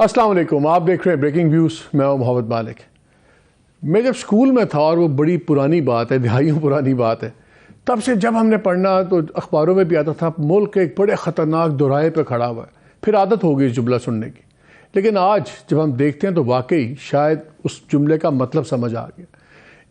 अस्सलाम वालेकुम, आप देख रहे हैं ब्रेकिंग व्यूज़। मैं हूं मोहम्मद मालिक। मैं जब स्कूल में था, और वो बड़ी पुरानी बात है, दिहाइयों पुरानी बात है, तब से जब हमने पढ़ना तो अखबारों में भी आता था मुल्क एक बड़े ख़तरनाक दोराहे पे खड़ा हुआ है। फिर आदत हो गई इस जुमला सुनने की, लेकिन आज जब हम देखते हैं तो वाकई शायद उस जुमले का मतलब समझ आ गया।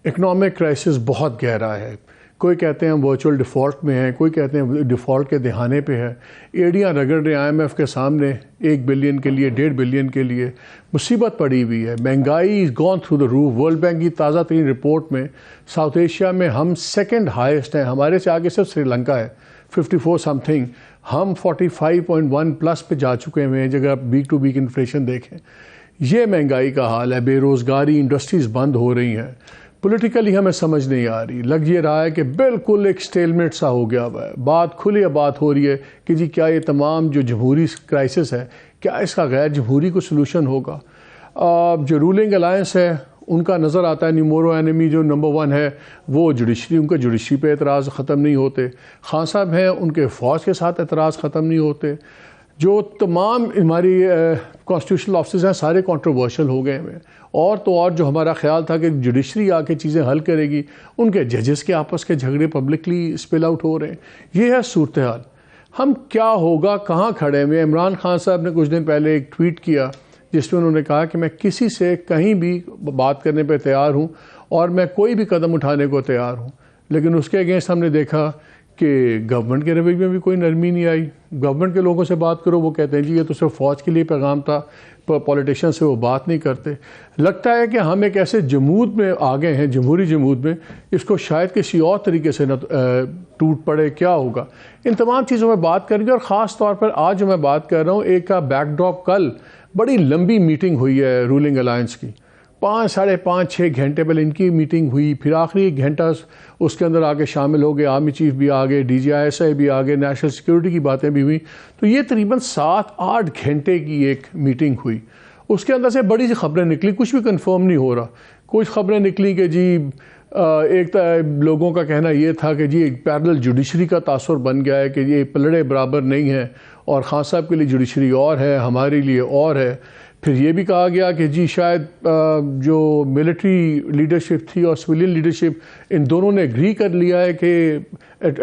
इकनॉमिक क्राइसिस बहुत गहरा है। कोई कहते हैं हम वर्चुअल डिफ़ॉल्ट में हैं, कोई कहते हैं डिफ़ॉल्ट के दहाने पे है। एड़ियाँ रगड़ रहे IMF के सामने 1 बिलियन के लिए, 1.5 बिलियन के लिए। मुसीबत पड़ी हुई है, महंगाई is gone through the roof. World bank की ताज़ा तरीन रिपोर्ट में साउथ एशिया में हम सेकंड हाईएस्ट हैं। हमारे से आगे सिर्फ श्रीलंका है 54 समथिंग, हम 45.1 प्लस पे जा चुके हैं जगह आप वीक टू वीक इन्फ्लेशन देखें। ये महंगाई का हाल है, बेरोज़गारी, इंडस्ट्रीज़ बंद हो रही हैं। पॉलिटिकली हमें समझ नहीं आ रही, लग ये रहा है कि बिल्कुल एक स्टेलमेट सा हो गया हुआ है। बात खुली बात हो रही है कि जी क्या ये तमाम जो जमहूरी क्राइसिस है, क्या इसका गैर जमहूरी को सलूशन होगा। जो रूलिंग अलायंस है उनका नज़र आता है न्यूमोरो एनिमी जो नंबर 1 है वो जुडिशरी, उनका जुडिशरी पे एतराज़ ख़त्म नहीं होते। खान साहब हैं, उनके फ़ौज के साथ एतराज़ ख़त्म नहीं होते। जो तमाम हमारी कॉन्स्टिट्यूशनल ऑफिस हैं सारे कंट्रोवर्शियल हो गए हैं। और तो और जो हमारा ख्याल था कि जुडिशरी आके चीज़ें हल करेगी, उनके जजेस के आपस के झगड़े पब्लिकली स्पिल आउट हो रहे हैं। ये है सूरत हाल। हम क्या होगा, कहाँ खड़े हुए। इमरान खान साहब ने कुछ दिन पहले एक ट्वीट किया जिसमें उन्होंने कहा कि मैं किसी से कहीं भी बात करने पर तैयार हूँ और मैं कोई भी कदम उठाने को तैयार हूँ। लेकिन उसके अगेंस्ट हमने देखा कि गवर्नमेंट के रवैये में भी कोई नरमी नहीं आई। गवर्नमेंट के लोगों से बात करो, वो कहते हैं जी ये तो सिर्फ फ़ौज के लिए पैगाम था, पॉलिटिशियन से वो बात नहीं करते। लगता है कि हम एक ऐसे जमूद में आ गए हैं, जमहूरी जमूद में, इसको शायद किसी और तरीके से न टूट पड़े। क्या होगा, इन तमाम चीज़ों में बात करेंगे। और ख़ास तौर पर आज जो मैं बात कर रहा हूँ, एक का बैकड्रॉप, कल बड़ी लंबी मीटिंग हुई है रूलिंग अलायंस की। 5, साढ़े 5, 6 घंटे पहले इनकी मीटिंग हुई, फिर आखिरी 1 घंटा उसके अंदर आके शामिल हो गए, आर्मी चीफ भी आ गए, DGISI भी आ गए, नेशनल सिक्योरिटी की बातें भी हुई। तो ये तकरीबन 7-8 घंटे की एक मीटिंग हुई। उसके अंदर से बड़ी सी खबरें निकली, कुछ भी कंफर्म नहीं हो रहा। कुछ खबरें निकली कि जी एक लोगों का कहना ये था कि जी एक पैरेलल जुडिशरी का तासुर बन गया है कि ये पलड़े बराबर नहीं है और खान साहब के लिए जुडिशरी और है, हमारे लिए और है। फिर ये भी कहा गया कि जी शायद जो मिलिट्री लीडरशिप थी और सिविलियन लीडरशिप, इन दोनों ने एग्री कर लिया है कि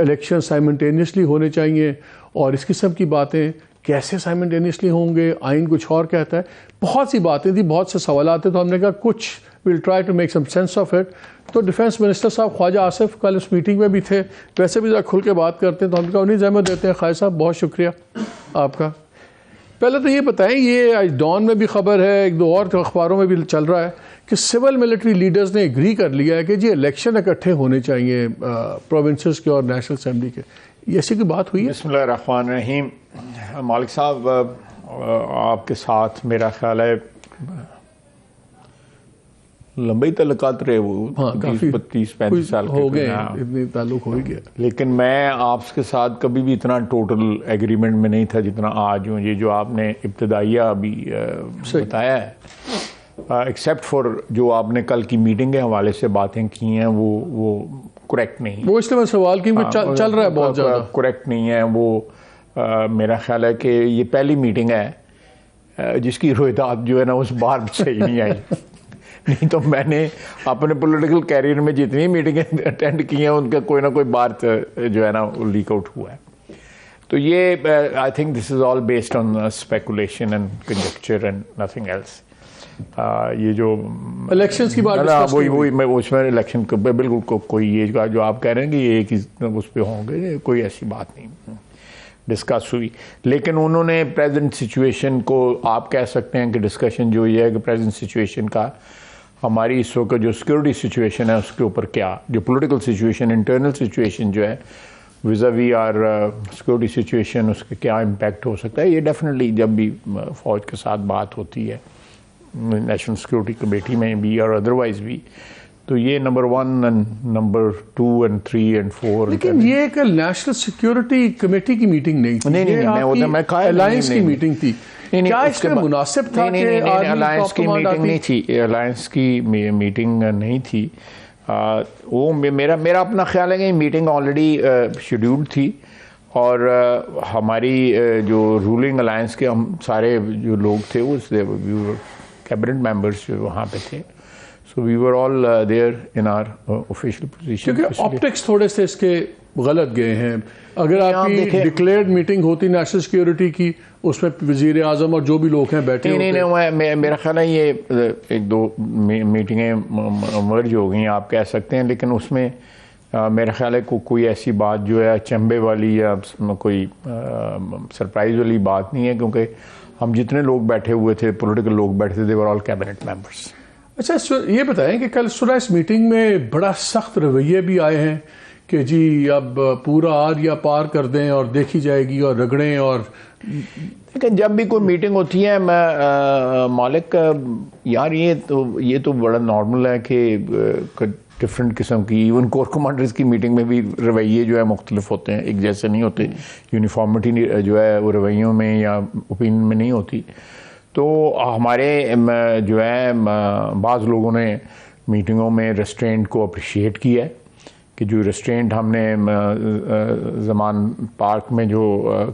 इलेक्शन साइमल्टेनियसली होने चाहिए। और इस किस्म की बातें, कैसे साइमल्टेनियसली होंगे, आइन कुछ और कहता है। बहुत सी बातें थी, बहुत से सवाल आते, तो हमने कहा कुछ will try to make some sense of it. तो डिफेंस मिनिस्टर साहब ख्वाजा आसिफ कल उस मीटिंग में भी थे। वैसे भी ज़रा खुल के बात करते हैं तो हमने कहा उन्हीं जहमत देते हैं। ख्वाजा साहब बहुत शुक्रिया आपका। पहले तो ये बताएं, ये आज डॉन में भी खबर है, 1-2 और अखबारों में भी चल रहा है कि सिविल मिलिट्री लीडर्स ने एग्री कर लिया है कि जी इलेक्शन इकट्ठे होने चाहिए प्रोविंसेस के और नेशनल असेंबली के। ये ऐसी की बात हुई है? बिस्मिल्लाहिर्रहमानिर्रहीम। मालिक साहब, आपके साथ मेरा ख्याल है लंबी तल्लुकात रहे, वो 30-35 साल हो गए, इतनी ताल्लुक हो ही गया। लेकिन मैं आपके साथ कभी भी इतना टोटल एग्रीमेंट में नहीं था जितना आज हूँ। ये जो आपने इब्तदाइया अभी बताया है, एक्सेप्ट फॉर जो आपने कल की मीटिंग के हवाले से बातें की हैं, वो करेक्ट नहीं। वो इसलिए मैं सवाल की चल रहा है बहुत ज़्यादा, करेक्ट नहीं है वो। मेरा ख्याल है कि ये पहली मीटिंग है जिसकी रोहिदात जो है ना उस बार सही नहीं आई। नहीं तो मैंने अपने पॉलिटिकल कैरियर में जितनी मीटिंगें अटेंड की हैं उनका कोई ना कोई बात जो है ना वो लीक आउट हुआ है। तो ये I think this is all based on speculation and conjecture and nothing else. ये जो इलेक्शंस की बात, वही मैं उसमें इलेक्शन बिल्कुल कोई ये जो आप कह रहे हैं कि ये एक उस पर होंगे, कोई ऐसी बात नहीं डिस्कस हुई। लेकिन उन्होंने प्रेजेंट सिचुएशन को, आप कह सकते हैं कि डिस्कशन जो ये है कि प्रेजेंट सिचुएशन का हमारी इस वक्त जो सिक्योरिटी सिचुएशन है उसके ऊपर क्या, जो पॉलिटिकल सिचुएशन, इंटरनल सिचुएशन जो है विज़ावी आर सिक्योरिटी सिचुएशन, उसके क्या इम्पैक्ट हो सकता है। ये डेफिनेटली जब भी फ़ौज के साथ बात होती है नेशनल सिक्योरिटी कमेटी में भी और अदरवाइज भी, तो ये number 1 and number 2 and 3 and 4। लेकिन ये एक नेशनल सिक्योरिटी कमेटी की मीटिंग नहीं थी, नहीं, मैं अलायंस की मीटिंग थी। क्या इसमें मुनासिब था कि अलायंस की मीटिंग नहीं थी, अलायंस की मीटिंग नहीं थी। वो मेरा अपना ख्याल है कि मीटिंग ऑलरेडी शेड्यूल्ड थी और हमारी जो रूलिंग अलायंस के हम सारे जो लोग थे उस कैबिनेट मेंबर्स जो वहाँ पे थे, so we were all there in our official position. क्योंकि ऑप्टिक्स थोड़े से इसके गलत गए हैं। अगर आपकी डिक्लेयर्ड मीटिंग होती नेशनल सिक्योरिटी की, उसमें वजीर आजम और जो भी लोग हैं बैठे नहीं, मेरा ख्याल है ये एक दो मीटिंगें मर्ज हो गई आप कह सकते हैं, लेकिन उसमें मेरा ख्याल है कोई ऐसी बात जो है अचंभे वाली या कोई सरप्राइज वाली बात नहीं है, क्योंकि हम जितने लोग बैठे हुए थे, पॉलिटिकल लोग बैठे थे, दे वर ऑल कैबिनेट मेंबर्स। अच्छा, ये बताएं कि कल सुबह इस मीटिंग में बड़ा सख्त रवैये भी आए हैं कि जी अब पूरा आर या पार कर दें और देखी जाएगी और रगड़ें। और लेकिन जब भी कोई मीटिंग होती है मालिक यार, ये तो बड़ा नॉर्मल है कि डिफरेंट किस्म की इवन कोर कमांडर्स की मीटिंग में भी रवैये जो है मुख्तलिफ होते हैं, एक जैसे नहीं होते। यूनिफॉर्मिटी जो है वो रवैयों में या ओपिनियन में नहीं होती। तो हमारे जो है बाज़ लोगों ने मीटिंगों में रेस्ट्रेंट को अप्रिशिएट किया है कि जो रेस्ट्रेंट हमने ज़मान पार्क में जो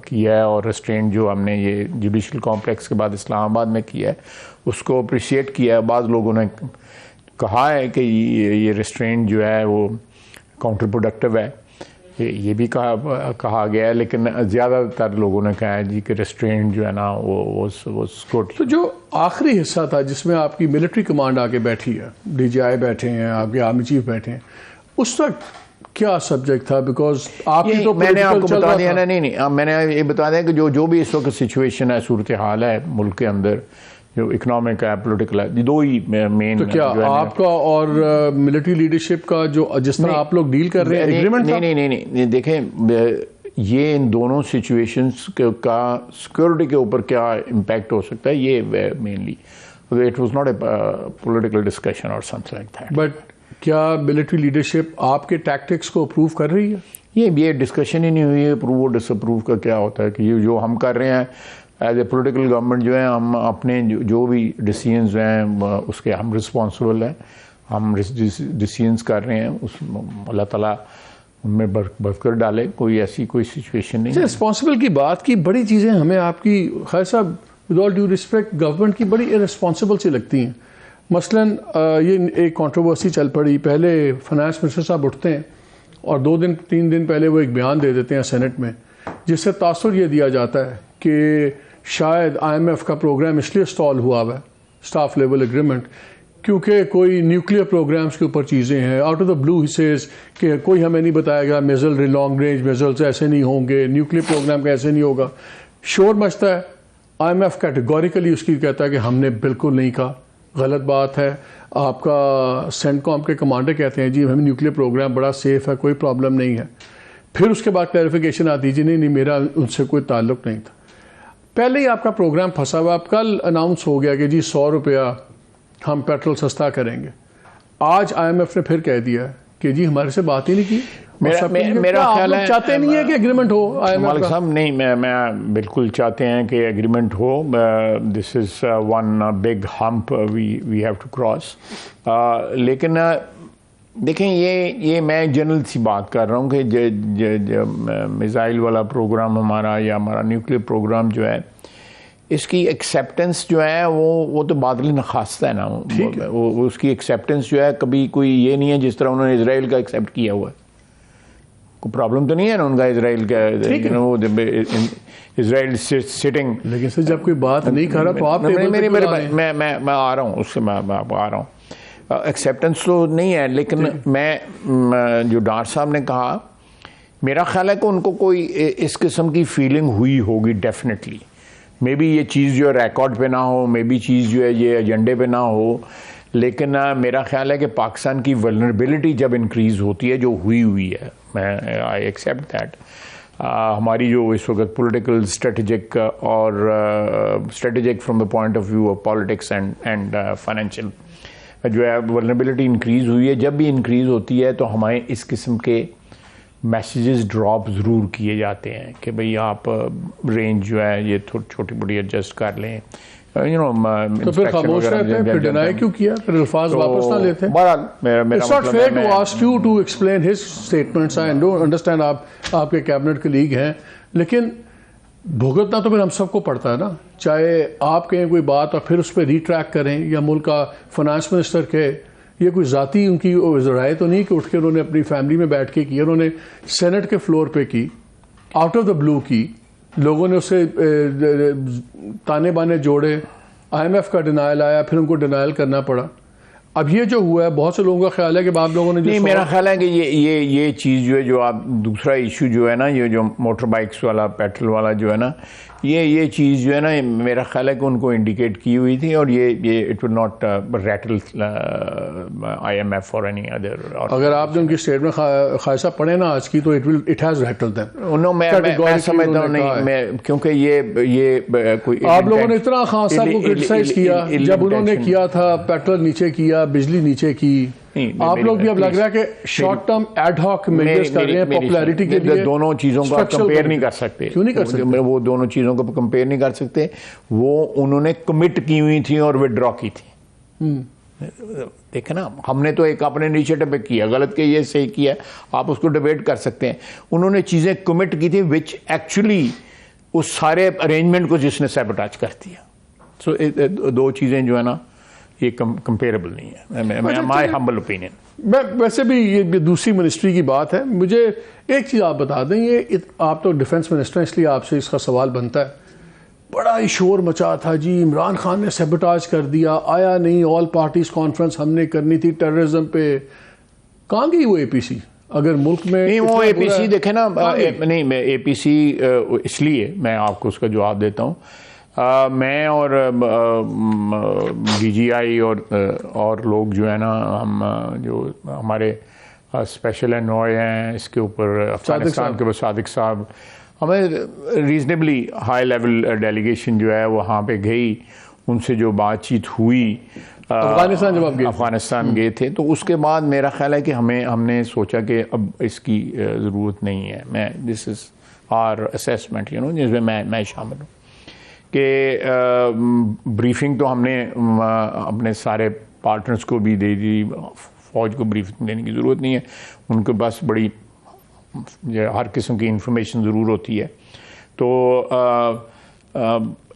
किया है और रेस्ट्रेंट जो हमने ये जुडिशल कॉम्प्लेक्स के बाद इस्लामाबाद में किया है उसको अप्रिशिएट किया है। बाज़ लोगों ने कहा है कि ये रेस्ट्रेंट जो है वो काउंटर प्रोडक्टिव है, ये भी कहा गया है, लेकिन ज़्यादातर लोगों ने कहा है जी कि रेस्ट्रेंट जो है ना वो गुड। तो जो आखिरी हिस्सा था जिसमें आपकी मिलिट्री कमांड आके बैठी है, DGI बैठे हैं, आपके आर्मी चीफ बैठे हैं, उस वक्त क्या सब्जेक्ट था? बिकॉज आपकी तो मैंने आपको बता दिया ना, नहीं मैंने ये बता दिया कि जो भी इस वक्त सिचुएशन है, सूरत हाल है मुल्क के अंदर, जो इकोनॉमिक है, पॉलिटिकल है, दो ही मेन। तो क्या आपका और मिलिट्री लीडरशिप का जो जिस तरह आप लोग डील कर रहे हैं एग्रीमेंट? नहीं, देखें ये इन दोनों सिचुएशंस का सिक्योरिटी के ऊपर क्या इम्पैक्ट हो सकता है, ये mainly it was not a political discussion और समथिंग लाइक दैट। बट क्या मिलिट्री लीडरशिप आपके टैक्टिक्स को अप्रूव कर रही है? ये डिस्कशन ही नहीं हुई है। अप्रूव और डिसअप्रूव का क्या होता है कि ये जो हम कर रहे हैं एज ए पोलिटिकल गवर्नमेंट जो है, हम अपने जो भी डिसीजंस हैं उसके हम रिस्पॉन्सिबल हैं, हम डिसीजंस कर रहे हैं, उस अल्लाह ताला उनमें बरकर डाले, कोई ऐसी कोई सिचुएशन नहीं है। रिस्पॉन्सिबल की बात की, बड़ी चीज़ें हमें आपकी खैर साहब with all due respect government की बड़ी इररिस्पॉन्सिबल सी लगती हैं। मसलन ये एक कंट्रोवर्सी चल पड़ी, पहले फाइनेंस मिनिस्टर साहब उठते हैं और 2-3 दिन पहले वो एक बयान दे देते हैं सेनेट में, जिससे तासुर ये दिया जाता है कि शायद IMF का प्रोग्राम इसलिए स्टॉल हुआ है, स्टाफ लेवल एग्रीमेंट, क्योंकि कोई न्यूक्लियर प्रोग्राम्स के ऊपर चीज़ें हैं। Out of the blue he says कि कोई हमें नहीं बताएगा मिसाइल लॉन्ग रेंज मिसाइल्स ऐसे नहीं होंगे, न्यूक्लियर प्रोग्राम का ऐसे नहीं होगा। शोर मचता है, IMF कैटेगोरिकली उसकी कहता है कि हमने बिल्कुल नहीं कहा, गलत बात है। आपका सेंटकॉम के कमांडर कहते हैं जी हमें न्यूक्लियर प्रोग्राम बड़ा सेफ है, कोई प्रॉब्लम नहीं है। फिर उसके बाद क्लैरिफिकेशन आती जी नहीं मेरा उनसे कोई ताल्लुक नहीं था। पहले ही आपका प्रोग्राम फंसा हुआ। अब कल अनाउंस हो गया कि जी 100 रुपया हम पेट्रोल सस्ता करेंगे। आज IMF ने फिर कह दिया कि जी हमारे से बात ही नहीं की। मेरा ख्याल है चाहते नहीं है कि एग्रीमेंट हो मालिक साहब। नहीं, मैं बिल्कुल चाहते हैं कि एग्रीमेंट हो। This is one big hump we have to cross. लेकिन देखें ये मैं जनरल सी बात कर रहा हूँ कि मिसाइल वाला प्रोग्राम हमारा या हमारा न्यूक्लियर प्रोग्राम जो है, इसकी एक्सेप्टेंस जो है वो तो बादल नखास्ता है ना, वो उसकी एक्सेप्टेंस जो है कभी कोई ये नहीं है जिस तरह उन्होंने इजराइल का एक्सेप्ट किया हुआ है। कोई प्रॉब्लम तो नहीं है ना उनका इजराइल का, वो इजराइल सिटिंग। लेकिन सर जब कोई बात नहीं कर रहा तो आप मैं आ रहा हूँ उससे, मैं आ रहा हूँ। एक्सेप्टेंस तो नहीं है, लेकिन मैं जो डार साहब ने कहा, मेरा ख्याल है कि उनको कोई इस किस्म की फीलिंग हुई होगी डेफिनेटली। मे बी ये चीज़ जो है रिकॉर्ड पे ना हो, मे बी चीज़ जो है ये एजेंडे पे ना हो, लेकिन मेरा ख्याल है कि पाकिस्तान की वल्नरेबिलिटी जब इंक्रीज़ होती है, जो हुई है, मैं आई एक्सेप्ट दैट। हमारी जो इस वक्त पॉलिटिकल स्ट्रेटेजिक और strategic from the point of view of politics and financial जो है वल्नरेबिलिटी इंक्रीज़ हुई है। जब भी इंक्रीज़ होती है तो हमारे इस किस्म के मैसेजेस ड्रॉप ज़रूर किए जाते हैं कि भाई आप रेंज जो है ये छोटी बड़ी एडजस्ट कर लें, तो फिर खामोश रहते हैं, फिर डिनाई क्यों किया, फिर अल्फाज वापस ना लेते? It's not fair to ask you to explain his statements. I don't understand, आप आपके कैबिनेट के लीग हैं, लेकिन भुगतना तो फिर हम सबको पड़ता है ना। चाहे आप कहें कोई बात और फिर उस पर रिट्रैक करें, या मुल्क का फाइनेंस मिनिस्टर कहे, ये कोई ज़ाती उनकी राय तो नहीं कि उठ के उन्होंने अपनी फैमिली में बैठ के की, उन्होंने सेनेट के फ्लोर पे की, आउट ऑफ द ब्लू की, लोगों ने उससे ताने बाने जोड़े, IMF का डिनाइल आया, फिर उनको डिनाइल करना पड़ा। अब ये जो हुआ है, बहुत से लोगों का ख्याल है कि आप लोगों ने नहीं, मेरा ख्याल है कि ये चीज़ जो है, जो आप दूसरा इशू जो है ना, ये जो मोटर बाइक्स वाला, पेट्रोल वाला जो है ना, ये चीज़ जो है ना, मेरा ख्याल है कि उनको इंडिकेट की हुई थी, और ये it will not rattle IMF और एनी अदर। अगर आपने उनकी स्टेटमेंट खासा पढ़े ना आज की, तो इट हैज़ रैटल देम। मैं समझता हूँ नहीं, मैं क्योंकि ये कोई आप लोगों ने इतना खान साहब को क्रिटिसाइज किया जब उन्होंने किया था, पेट्रोल नीचे किया, बिजली नीचे की। आप लोग भी अब लग रहा है कि short term ad hoc measures कर रहे हैं पॉपुलैरिटी के लिए। दोनों चीज़ों को आप कंपेयर नहीं कर सकते। क्यों नहीं कर सकते? वो दोनों चीज़ों को कंपेयर नहीं कर सकते। वो उन्होंने कमिट की हुई थी और विड्रॉ की थी। देखे ना, हमने तो एक अपने इनिशिएटिव पे किया, गलत के ये सही किया, आप उसको डिबेट कर सकते हैं। उन्होंने चीज़ें कमिट की थी विच एक्चुअली उस सारे अरेंजमेंट को जिसने सैबोटाज कर दिया। सो दो चीज़ें जो है ना, ये कंपेरेबल नहीं है, माय हम्बल ओपिनियन। मैं वैसे भी ये दूसरी मिनिस्ट्री की बात है। मुझे एक चीज़ आप बता दें, ये आप तो डिफेंस मिनिस्टर हैं, इसलिए आपसे इसका सवाल बनता है। बड़ा ही शोर मचा था जी, इमरान खान ने सैबोटाज कर दिया, आया नहीं, ऑल पार्टीज कॉन्फ्रेंस हमने करनी थी टेररिज्म पे। कहाँ गई वो APC? अगर मुल्क में नहीं, वो APC देखे ना, नहीं, मैं APC इसलिए मैं आपको उसका जवाब देता हूँ। मैं और DGI और लोग जो है ना, हम जो हमारे स्पेशल एनवॉय हैं इसके ऊपर अफगानिस्तान के, सादिक साहब, हमें रीजनेबली हाई लेवल डेलीगेशन जो है वहाँ पे गई, उनसे जो बातचीत हुई अफगानिस्तान, जब आप अफगानिस्तान गए थे, तो उसके बाद मेरा ख्याल है कि हमने सोचा कि अब इसकी ज़रूरत नहीं है। दिस इज़ आवर असेसमेंट, जिसमें मैं शामिल हूँ, कि ब्रीफिंग तो हमने अपने सारे पार्टनर्स को भी दे दी, फ़ौज को ब्रीफिंग देने की ज़रूरत नहीं है, उनको बस बड़ी हर किस्म की इंफॉर्मेशन ज़रूर होती है। तो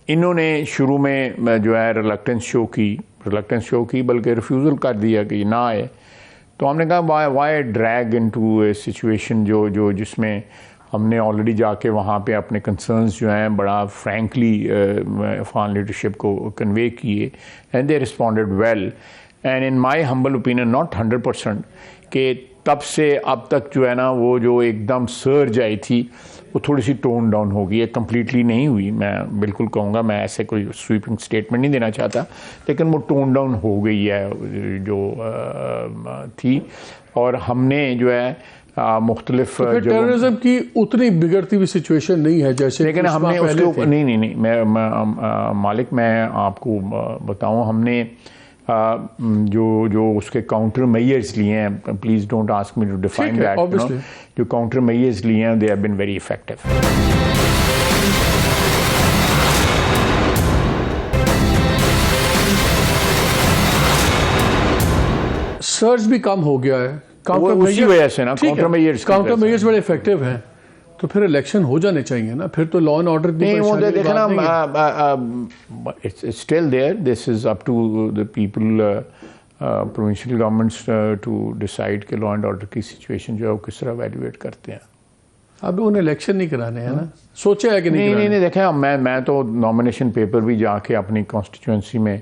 इन्होंने शुरू में जो है रिलक्टेंस शो की, बल्कि रिफ्यूज़ल कर दिया कि ना आए। तो हमने कहा वाई ड्रैग इनटू ए सिचुएशन जिसमें हमने ऑलरेडी जाके वहाँ पे अपने कंसर्न्स जो हैं बड़ा फ्रैंकली अफगान लीडरशिप को कन्वे किए, and they responded well. And in my humble opinion, not 100%, कि तब से अब तक जो है ना, वो जो एकदम सर्ज आई थी वो थोड़ी सी टोन डाउन हो गई है, कम्प्लीटली नहीं हुई, मैं बिल्कुल कहूँगा, मैं ऐसे कोई स्वीपिंग स्टेटमेंट नहीं देना चाहता, लेकिन वो टोन डाउन हो गई है जो थी। और हमने जो है मुख्तलिफ टेररिज्म की उतनी बिगड़ती हुई सिचुएशन नहीं है जैसे, लेकिन हमने उसके ऊपर नहीं, मैं मालिक, मैं आपको बताऊं, हमने जो उसके काउंटर मेजर्स लिए हैं, please don't ask me to define that, जो काउंटर मेजर्स लिए हैं, they have been very effective. Search भी कम हो गया है, उसी वजह से ना, काउंटर मेजर्स बड़े इफेक्टिव हैं, तो फिर इलेक्शन हो जाने चाहिए ना, फिर तो लॉ एंड ऑर्डर नहीं, वो देखा ना, it's still there, this is up to the people, provincial governments to decide कि लॉ एंड ऑर्डर की सिचुएशन जो है वो किस तरह एवेल्युएट करते हैं। अब उन्हें इलेक्शन नहीं कराने हैं ना, सोचा है कि नहीं देखा, मैं तो नॉमिनेशन पेपर भी जाके अपनी कॉन्स्टिट्यूंसी में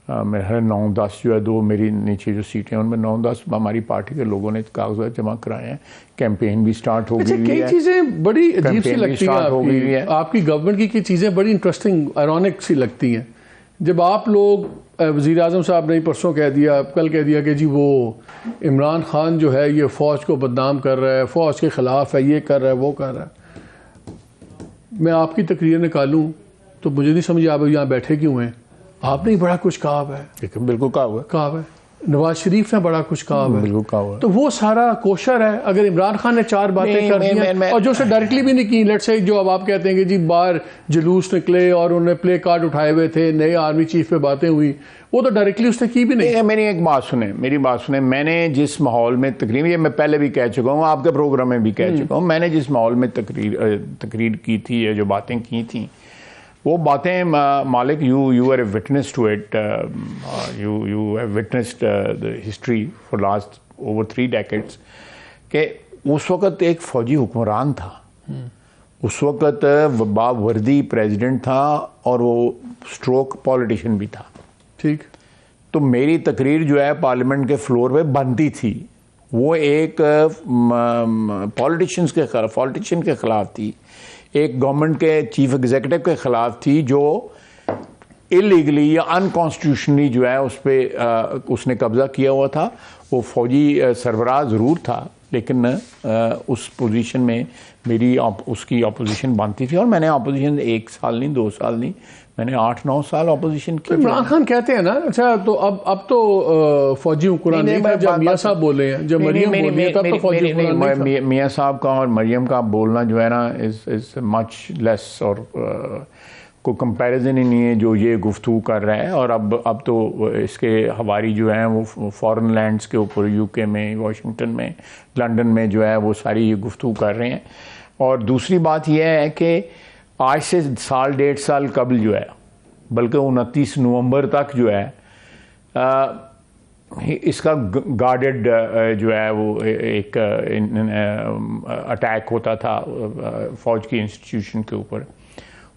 मेरे 9-10 जो है, 2 मेरी नीचे जो सीटें हैं उनमें 9-10 हमारी पार्टी के लोगों ने कागजात जमा कराए हैं, कैंपेन भी स्टार्ट हो गई है। कई चीज़ें बड़ी अजीब सी लगती हैं आपकी गवर्नमेंट की चीज़ें बड़ी इंटरेस्टिंग आयरॉनिक सी लगती हैं। जब आप लोग, वज़ीर आज़म साहब ने परसों कह दिया, कल कह दिया कि जी वो इमरान खान जो है ये फ़ौज को बदनाम कर रहा है, फ़ौज के ख़िलाफ़ है, ये कर रहा है, वो कर रहा है। मैं आपकी तकरीर निकालूँ तो मुझे नहीं समझ आप यहाँ बैठे क्यों हैं? आपने ही बड़ा कुछ कहा है। बिल्कुल कहा हुआ है। नवाज शरीफ ने बड़ा कुछ कहा हुआ है, बिल्कुल कहा हुआ है। तो वो सारा कोशर है। अगर इमरान खान ने 4 बातें कर दी हैं और जो उसे डायरेक्टली भी नहीं की, लेट्स से जो अब आप कहते हैं कि जी बाहर जुलूस निकले और उन्होंने प्ले कार्ड उठाए हुए थे, नए आर्मी चीफ पे बातें हुई, वो तो डायरेक्टली उसने की भी नहीं। मेरी एक बात सुने, मेरी बात सुने। मैंने जिस माहौल में तकरीर, ये मैं पहले भी कह चुका हूँ, आपके प्रोग्राम में भी कह चुका हूँ, मैंने जिस माहौल में तकरीर की थी, ये जो बातें की थी, वो बातें Malik, you are a witness to it, you have witnessed the history for last over 3 decades, कि उस वक़्त एक फ़ौजी हुक्मरान था, उस वक़्त बावर्दी प्रेसिडेंट था और वो स्ट्रोक पॉलिटिशियन भी था। ठीक। तो मेरी तकरीर जो है पार्लियामेंट के फ्लोर पे बनती थी, वो एक पॉलिटिशियन के ख़िलाफ़ थी, एक गवर्नमेंट के चीफ एग्जीक्यूटिव के ख़िलाफ़ थी, जो इलीगली या अनकॉन्स्टिट्यूशनली जो है उस पर उसने कब्ज़ा किया हुआ था। वो फ़ौजी सरबराह ज़रूर था, लेकिन उस पोजीशन में मेरी उसकी अपोजिशन बनती थी, और मैंने अपोजिशन 1 साल नहीं, 2 साल नहीं, मैंने 8-9 साल अपोजिशन की। इमरान खान कहते हैं ना, अच्छा तो अब तो फौजी हुक्मरान नहीं था, जब मियाँ साहब बोले हैं, जब मरियम बोली है, तब तो फौजी हुक्मरान नहीं था। मियाँ साहब का और मरियम का बोलना जो है ना इज मच लेस, और कोई कंपैरिजन ही नहीं है जो ये गुफ्तगू कर रहा है। और अब तो इसके हवारी जो हैं वो फॉरेन लैंड्स के ऊपर, यूके में, वाशिंगटन में, लंदन में जो है वो सारी ये गुफ्तगू कर रहे हैं। और दूसरी बात यह है कि आज से 1.5 साल कबल जो है, बल्कि 29 नवंबर तक जो है इसका गार्डेड जो है वो एक अटैक होता था फ़ौज की इंस्टीट्यूशन के ऊपर।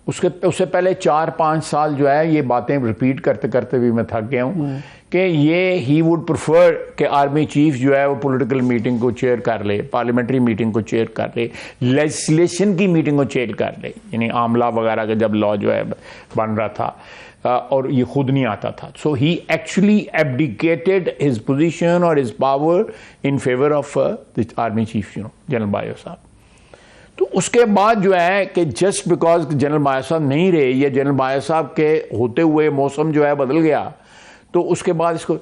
उससे पहले 4-5 साल जो है ये बातें रिपीट करते करते भी मैं थक गया हूँ कि ये ही वुड प्रेफर कि आर्मी चीफ जो है वो पॉलिटिकल मीटिंग को चेयर कर ले, पार्लियामेंट्री मीटिंग को चेयर कर ले, लेजिस्लेशन की मीटिंग को चेयर कर ले, यानी आमला वगैरह का जब लॉ जो है बन रहा था और ये खुद नहीं आता था। सो ही एक्चुअली एब्डिकेटेड हिज पोजीशन और his power in favour of the army chief, general bio साहब। तो उसके बाद जो है कि जस्ट बिकॉज जनरल बायो साहब नहीं रहे, या जनरल बायो साहब के होते हुए मौसम जो है बदल गया, तो उसके बाद इसको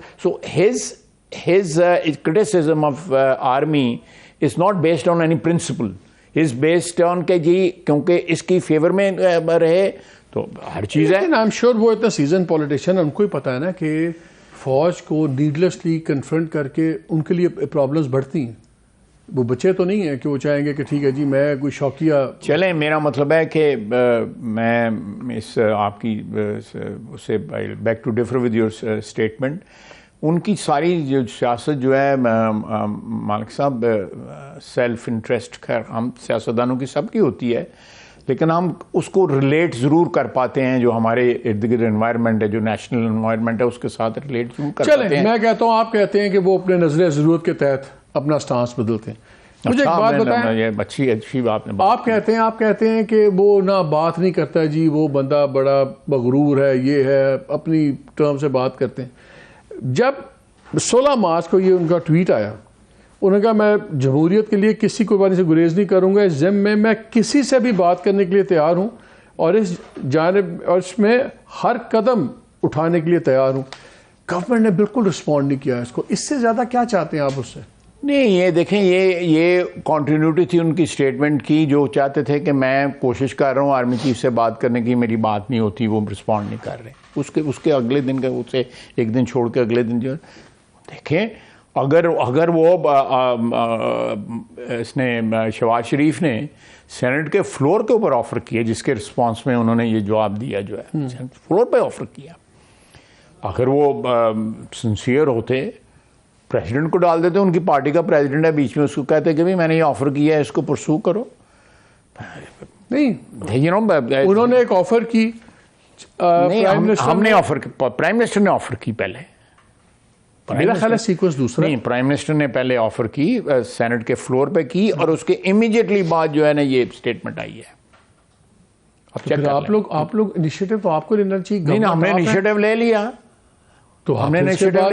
his criticism of army is not based on any principle, is based on कि जी क्योंकि इसकी फेवर में रहे तो हर चीज़ है। आई एम श्योर वो इतना सीजन पॉलिटिशियन, उनको ही पता है ना कि फौज को नीडलेसली कन्फ्रंट करके उनके लिए प्रॉब्लम्स बढ़ती हैं। वो बच्चे तो नहीं है कि वो चाहेंगे कि ठीक है जी मैं कोई शौकिया चलें। मेरा मतलब है कि मैं इस आपकी उससे back to differ with your statement, उनकी सारी जो सियासत जो है मालिक साहब, सेल्फ इंटरेस्ट, खैर हम सियासतदानों की सबकी होती है, लेकिन हम उसको रिलेट ज़रूर कर पाते हैं, जो हमारे इर्द गिर्द एनवायरनमेंट है, जो नेशनल एनवायरनमेंट है, उसके साथ रिलेट जरूर कर पाते हैं। मैं कहता हूँ, आप कहते हैं कि वो अपने नजर ज़रूरत के तहत अपना स्टांस बदलते हैं। मुझे एक बात बताएं, अच्छी बात आप कहते हैं कि वो ना बात नहीं करता जी, वो बंदा बड़ा मगरूर है, ये है, अपनी टर्म से बात करते हैं। जब 16 मार्च को ये उनका ट्वीट आया, उन्होंने कहा मैं जमहूरियत के लिए किसी कुर्बानी से गुरेज नहीं करूंगा, इस ज़िम में मैं किसी से भी बात करने के लिए तैयार हूं और इस जानिब और इसमें हर कदम उठाने के लिए तैयार हूं। गवर्नमेंट ने बिल्कुल रिस्पॉन्ड नहीं किया इसको। इससे ज़्यादा क्या चाहते हैं आप उससे? नहीं, ये देखें, ये कॉन्टिन्यूटी थी उनकी स्टेटमेंट की, जो चाहते थे कि मैं कोशिश कर रहा हूँ आर्मी चीफ से बात करने की, मेरी बात नहीं होती, वो रिस्पॉन्ड नहीं कर रहे। उसके अगले दिन का, उससे एक दिन छोड़ के अगले दिन जो देखें, अगर वो इसने शहबाज शरीफ ने सेनेट के फ्लोर के ऊपर ऑफर किया, जिसके रिस्पांस में उन्होंने ये जवाब दिया, जो है फ्लोर पे ऑफर किया, अगर वो सिंसियर होते, प्रेसिडेंट को डाल देते, उनकी पार्टी का प्रेसिडेंट है बीच में, उसको कहते कि भाई मैंने ये ऑफर किया है, इसको परसू करो। नहीं, उन्होंने एक ऑफर की, हमने ऑफर, प्राइम मिनिस्टर ने ऑफर की पहले, मेरा ख्याल है सीक्वेंस दूसरा। नहीं, प्राइम मिनिस्टर ने पहले ऑफर की, सेनेट के फ्लोर पे की, और उसके इमीडिएटली बाद जो है ना ये स्टेटमेंट आई है। अब आप लोग इनिशिएटिव तो आपको लेना चाहिए। नहीं, हमने इनिशिएटिव ले लिया, तो हमने इनिशिएटिव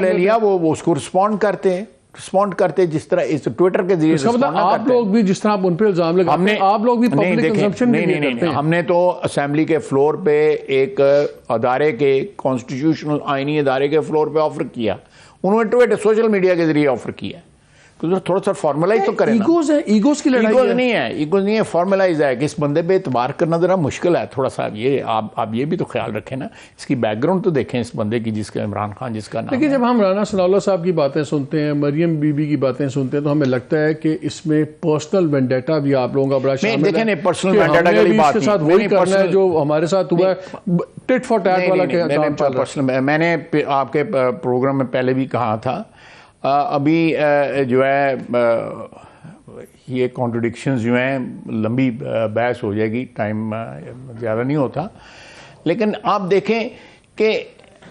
ले लिया, वो उसको रिस्पॉन्ड करते हैं। रिस्पॉन्ड करते जिस तरह इस ट्विटर के जरिए मतलब आप लोग भी जिस तरह आप उन पे इल्जाम लगाते हैं, आप लोग भी पब्लिक कंजम्पशन के लिए करते हैं। हमने तो असेंबली के फ्लोर पे एक अदारे के कॉन्स्टिट्यूशनल आईनी अदारे के फ्लोर पे ऑफर किया, उन्होंने ट्विटर सोशल मीडिया के जरिए ऑफर किया, थोड़ा सा फॉर्मलाइज तो करें। ईगोज है, ईगोज की लड़ाई ईगोज नहीं है, फॉर्मलाइज है कि इस बंदे पे एतबार करना जरा मुश्किल है थोड़ा सा। ये आप ये भी तो ख्याल रखें ना, इसकी बैकग्राउंड तो देखें इस बंदे की, जिसका इमरान खान जिसका नाम। लेकिन जब हम राना सनाउल्लाह साहब की बातें सुनते हैं, मरियम बीबी की बातें सुनते हैं, तो हमें लगता है कि इसमें पर्सनल वेंडेटा भी आप लोगों का बड़ा शामिल है। देखें, पर्सनल वेंडेटा की बात इसके साथ वही करना है जो हमारे साथ हुआ है, टिट फॉर टैट वाला काम चल रहा है। मैंने आपके प्रोग्राम में पहले भी कहा था, अभी जो है ये कॉन्ट्रडिक्शंस जो हैं लंबी बहस हो जाएगी, टाइम ज़्यादा नहीं होता। लेकिन आप देखें कि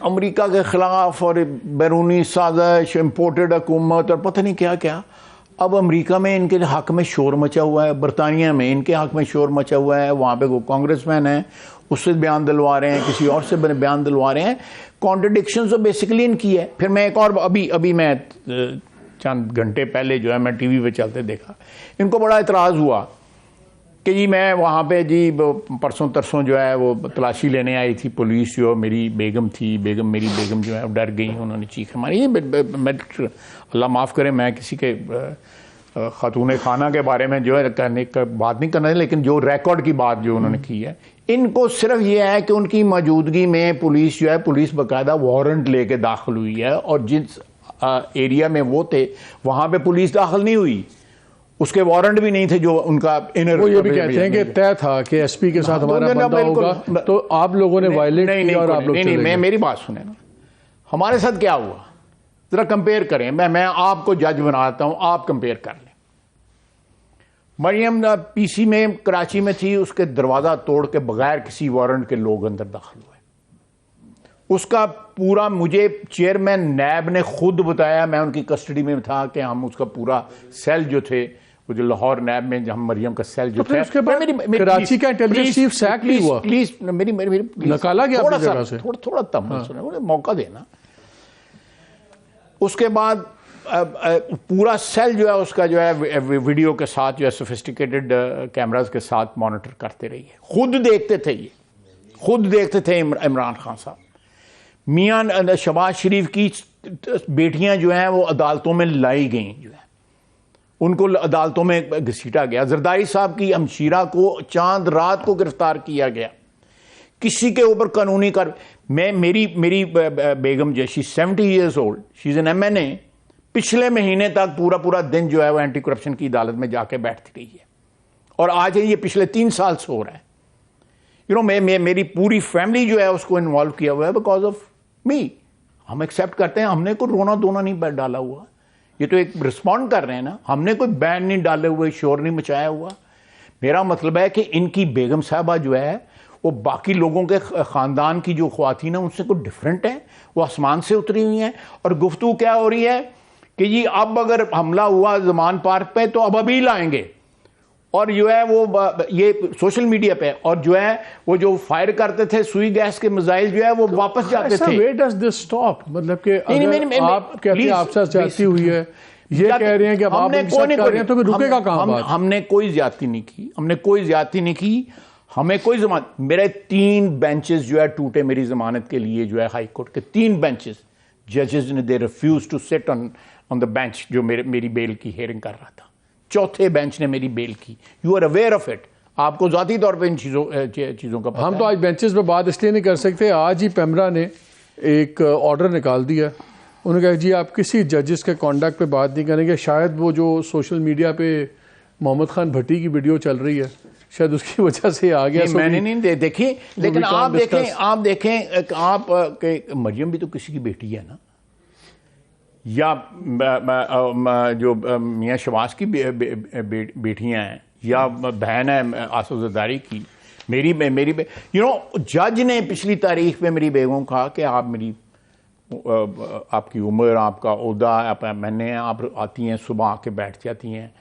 अमेरिका के ख़िलाफ़ और बैरूनी साजिश, इम्पोर्टेड हुकूमत और पता नहीं क्या क्या, अब अमेरिका में इनके हक़ में शोर मचा हुआ है, बरतानिया में इनके हक़ में शोर मचा हुआ है, वहाँ पे कोई कांग्रेसमैन है उससे बयान दिलवा रहे हैं, किसी और से बयान दिलवा रहे हैं। कॉन्ट्रडिक्शन तो बेसिकली इनकी है। फिर मैं एक और अभी मैं चंद घंटे पहले जो है मैं टीवी पे चलते देखा, इनको बड़ा इतराज़ हुआ कि जी मैं वहाँ पे जी परसों तरसों जो है वो तलाशी लेने आई थी पुलिस, जो मेरी बेगम थी, मेरी बेगम जो है डर गई, उन्होंने चीख मारी। मैं अल्लाह माफ़ करे, मैं किसी के खातून खाना के बारे में जो है कहने का बात नहीं करना है, लेकिन जो रिकॉर्ड की बात जो उन्होंने की है, इनको सिर्फ ये है कि उनकी मौजूदगी में पुलिस जो है, पुलिस बाकायदा वारंट लेके दाखिल हुई है, और जिस एरिया में वो थे वहाँ पे पुलिस दाखिल नहीं हुई, उसके वारंट भी नहीं थे जो उनका इनर। वो ये भी कहते हैं कि तय था कि एसपी के साथ हमारा बंदा होगा, तो आप लोगों ने वायलेट किया और आप लोग नहीं, मैं मेरी बात सुने ना, हमारे साथ क्या हुआ जरा कंपेयर करें। मैं आपको जज बनाता हूं, आप कंपेयर कर लें। मरियम पीसी में कराची में थी, उसके दरवाजा तोड़ के बगैर किसी वारंट के लोग अंदर दाखिल हुए। उसका पूरा, मुझे चेयरमैन नैब ने खुद बताया, मैं उनकी कस्टडी में था, कि हम उसका पूरा सेल जो थे, वो जो लाहौर नैब में जहां मरियम का सेल जो था, उसके बाद कराची का इंटेलिजेंस चीफ सैक भी हुआ, प्लीज मेरी निकाला गया अपनी जगह से, थोड़ा तम सुने, मुझे मौका देना। उसके बाद पूरा सेल जो है उसका जो है वीडियो के साथ जो है सोफिस्टिकेटेड कैमरास के साथ मॉनिटर करते रहिए, खुद देखते थे, ये खुद देखते थे इमरान खान साहब। मियां शहबाज शरीफ की बेटियां जो हैं वो अदालतों में लाई गई, जो है उनको अदालतों में घसीटा गया। जरदारी साहब की हमशीरा को चांद रात को गिरफ्तार किया गया, किसी के ऊपर कानूनी कर। मेरी बेगम जो, she 70 years old, she is an MNA, पिछले महीने तक पूरा दिन जो है वो एंटी करप्शन की अदालत में जाके बैठती रही है, और आज ये पिछले 3 साल से हो रहा है। मेरी पूरी फैमिली जो है उसको इन्वॉल्व किया हुआ है बिकॉज ऑफ मी। हम एक्सेप्ट करते हैं, हमने कोई रोना धोना नहीं डाला हुआ, ये तो एक रिस्पॉन्ड कर रहे हैं ना, हमने कोई बैन नहीं डाले हुए, शोर नहीं मचाया हुआ। मेरा मतलब है कि इनकी बेगम साहबा जो है वो बाकी लोगों के ख़ानदान की जो ख्वातीन है उनसे कुछ डिफरेंट है, वो आसमान से उतरी हुई हैं। और गुफ्तगू क्या हो रही है कि जी अब अगर हमला हुआ ज़मान पार्क पे तो अब अभी लाएंगे, और जो है वो ये सोशल मीडिया पे, और जो है वो जो फायर करते थे सुई गैस के मिसाइल जो है वो वापस जाते थे। Where does this stop? मतलब कि आप कहते हैं आपसे ज्यादती हुई है, ये कह रहे हैं कि अब आप कर रहे हैं, तो फिर रुकेगा कहां बात? हमने कोई ज्यादती नहीं की, हमें कोई जमानत, मेरे 3 बेंचेस जो है टूटे मेरी जमानत के लिए, जो है हाई कोर्ट के 3 बेंचेस, जजेस ने they refuse to sit on the bench जो मेरी बेल की हेयरिंग कर रहा था। चौथे बेंच ने मेरी बेल की। You are aware of it, आपको जाती तौर पे इन चीज़ों का पता हम तो आज बेंचेस पे बात इसलिए नहीं कर सकते, आज ही पेमरा ने एक ऑर्डर निकाल दिया, उन्होंने कहा जी आप किसी जजेस के कॉन्डक्ट पे बात नहीं करेंगे। शायद वो जो सोशल मीडिया पे मोहम्मद खान भट्टी की वीडियो चल रही है, शायद उसकी वजह से आ गया। मैंने नहीं देखी, लेकिन आप देखें आप मरियम भी तो किसी की बेटी है ना, या जो मियाँ शहबाज की बेटियां हैं, या बहन है आसफ जरदारी की, मेरी जज ने पिछली तारीख में मेरी बेगम कहा कि आप मेरी आपकी उम्र, आपका ओहदा, मैंने आप आती हैं सुबह आके बैठ जाती हैं,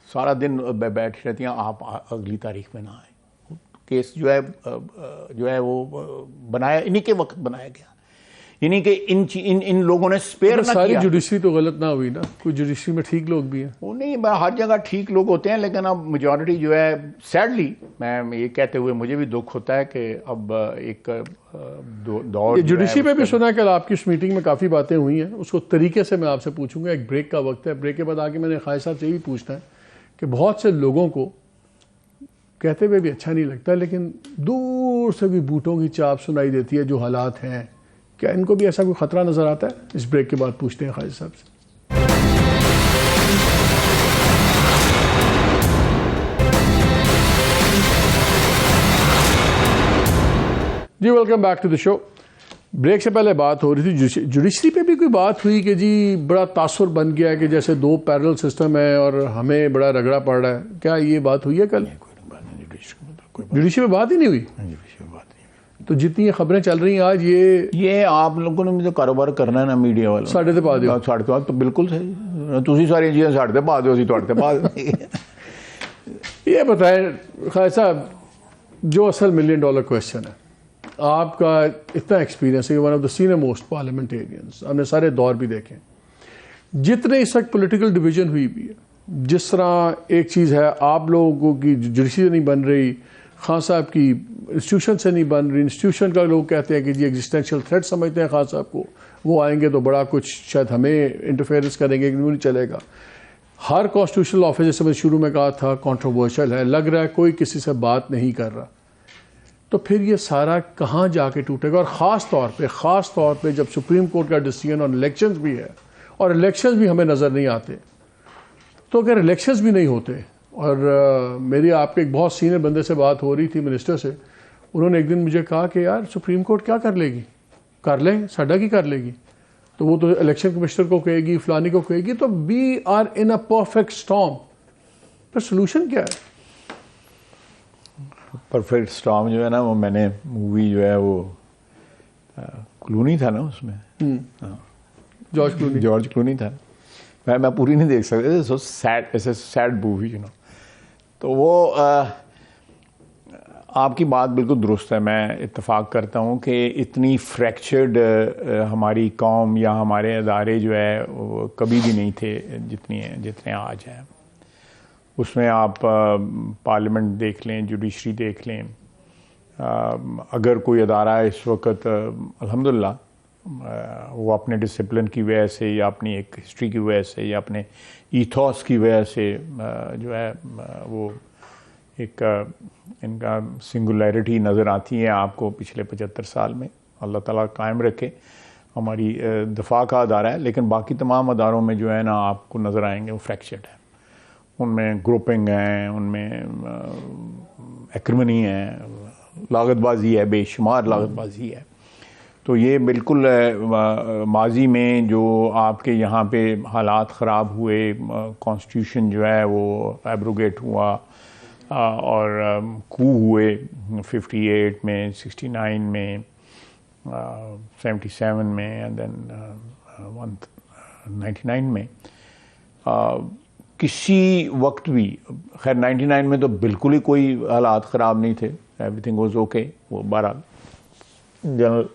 सारा दिन बैठ रहती हैं, आप अगली तारीख में ना आए। केस जो है वो बनाया, इन्हीं के वक्त बनाया गया। यानी कि इन लोगों ने स्पेयर ना सारी किया। जुडिशरी तो गलत ना हुई ना, कोई जुडिशरी में ठीक लोग भी हैं। वो नहीं, हर जगह ठीक लोग होते हैं, लेकिन अब मेजॉरिटी जो है, सैडली मैं ये कहते हुए मुझे भी दुख होता है कि अब एक दौर जुडिशरी पे भी सुना कल आपकी उस मीटिंग में काफ़ी बातें हुई हैं, उसको तरीके से मैं आपसे पूछूंगा। एक ब्रेक का वक्त है, ब्रेक के बाद आके मैंने ख्वाहिश साहब से यही पूछना है कि बहुत से लोगों को कहते हुए भी अच्छा नहीं लगता, लेकिन दूर से भी बूटों की चाप सुनाई देती है जो हालात हैं, क्या इनको भी ऐसा कोई ख़तरा नज़र आता है? इस ब्रेक के बाद पूछते हैं ख्वाहिश साहब से। जी welcome back to the show. Break से पहले बात हो रही थी जुडिशरी पे भी कोई बात हुई कि जी बड़ा तासुर बन गया है कि जैसे दो पैरेलल सिस्टम है और हमें बड़ा रगड़ा पड़ रहा है, क्या ये बात हुई है कल? जुडिशरी में बात ही नहीं हुई। तो जितनी ये खबरें चल रही हैं आज, ये आप लोगों ने भी तो कारोबार करना है ना, मीडिया वालों साढ़े ते पा दियो। साढ़े तो बिल्कुल सही, तुसी सारी चीज़ें साढ़े ते पा दो, असी तुहाडे ते पा देंगे। ये बताएं खालिद साहब, जो असल $1 मिलियन क्वेश्चन है, आपका इतना एक्सपीरियंस है, one of the senior most parliamentarians, हमने सारे दौर भी देखे, जितने इस वक्त पोलिटिकल डिवीजन हुई भी है, जिस तरह एक चीज़ है आप लोगों की जुडिशरी नहीं बन रही, खान साहब की इंस्टीट्यूशन से नहीं बन रही, इंस्टीट्यूशन का लोग कहते हैं कि जी एग्जिस्टेंशियल थ्रेट समझते हैं खान साहब को, वो आएंगे तो बड़ा कुछ शायद हमें इंटरफेरेंस करेंगे कि नहीं चलेगा। हर कॉन्स्टिट्यूशनल ऑफिस, जैसे मैंने शुरू में कहा था, कंट्रोवर्शियल है, लग रहा है कोई किसी से बात नहीं कर रहा, तो फिर ये सारा कहाँ जाके टूटेगा? और ख़ास तौर पे जब सुप्रीम कोर्ट का डिसीजन ऑन इलेक्शंस भी है और इलेक्शंस भी हमें नज़र नहीं आते, तो अगर इलेक्शंस भी नहीं होते, और मेरी आपके एक बहुत सीनियर बंदे से बात हो रही थी, मिनिस्टर से, उन्होंने एक दिन मुझे कहा कि यार सुप्रीम कोर्ट क्या कर लेगी, कर ले, साडा की कर लेगी, तो वो तो इलेक्शन कमिश्नर को कहेगी, फलानी को कहेगी, तो we are in a perfect storm. पर सोल्यूशन क्या है? परफेक्ट स्टॉर्म जो है ना, वो मैंने मूवी जो है वो क्लूनी था ना उसमें, जॉर्ज क्लूनी था, मैं पूरी नहीं देख सकता, सो सैड, ऐसे सैड मूवी यू नो। तो वो आपकी बात बिल्कुल दुरुस्त है, मैं इत्तेफाक करता हूँ कि इतनी फ्रैक्चर्ड हमारी कौम या हमारे अदारे जो है वो कभी भी नहीं थे जितने आज हैं। उसमें आप पार्लियामेंट देख लें, जुडिशरी देख लें, अगर कोई अदारा इस वक्त अल्हम्दुलिल्लाह वो अपने डिसिप्लिन की वजह से या अपनी एक हिस्ट्री की वजह से या अपने ईथॉस की वजह से जो है वो एक इनका सिंगुलैरिटी नज़र आती है आपको पिछले 75 साल में, अल्लाह ताला कायम रखे। हमारी दफा का अदारा है, लेकिन बाकी तमाम अदारों में जो है ना आपको नज़र आएंगे वो फ्रैक्चर्ड है, उनमें ग्रुपिंग है, उनमें एक्रिमनी है, लागतबाजी है, बेशुमार लागतबाजी है। तो ये बिल्कुल माजी में जो आपके यहाँ पे हालात ख़राब हुए, कॉन्स्टिट्यूशन जो है वो एब्रोगेट हुआ और कू हुए 58 में, 69 में, 77 में एंड देन 99 में, किसी वक्त भी, खैर 99 में तो बिल्कुल ही कोई हालात ख़राब नहीं थे, एवरीथिंग वाज ओके। वो बहरहाल जनरल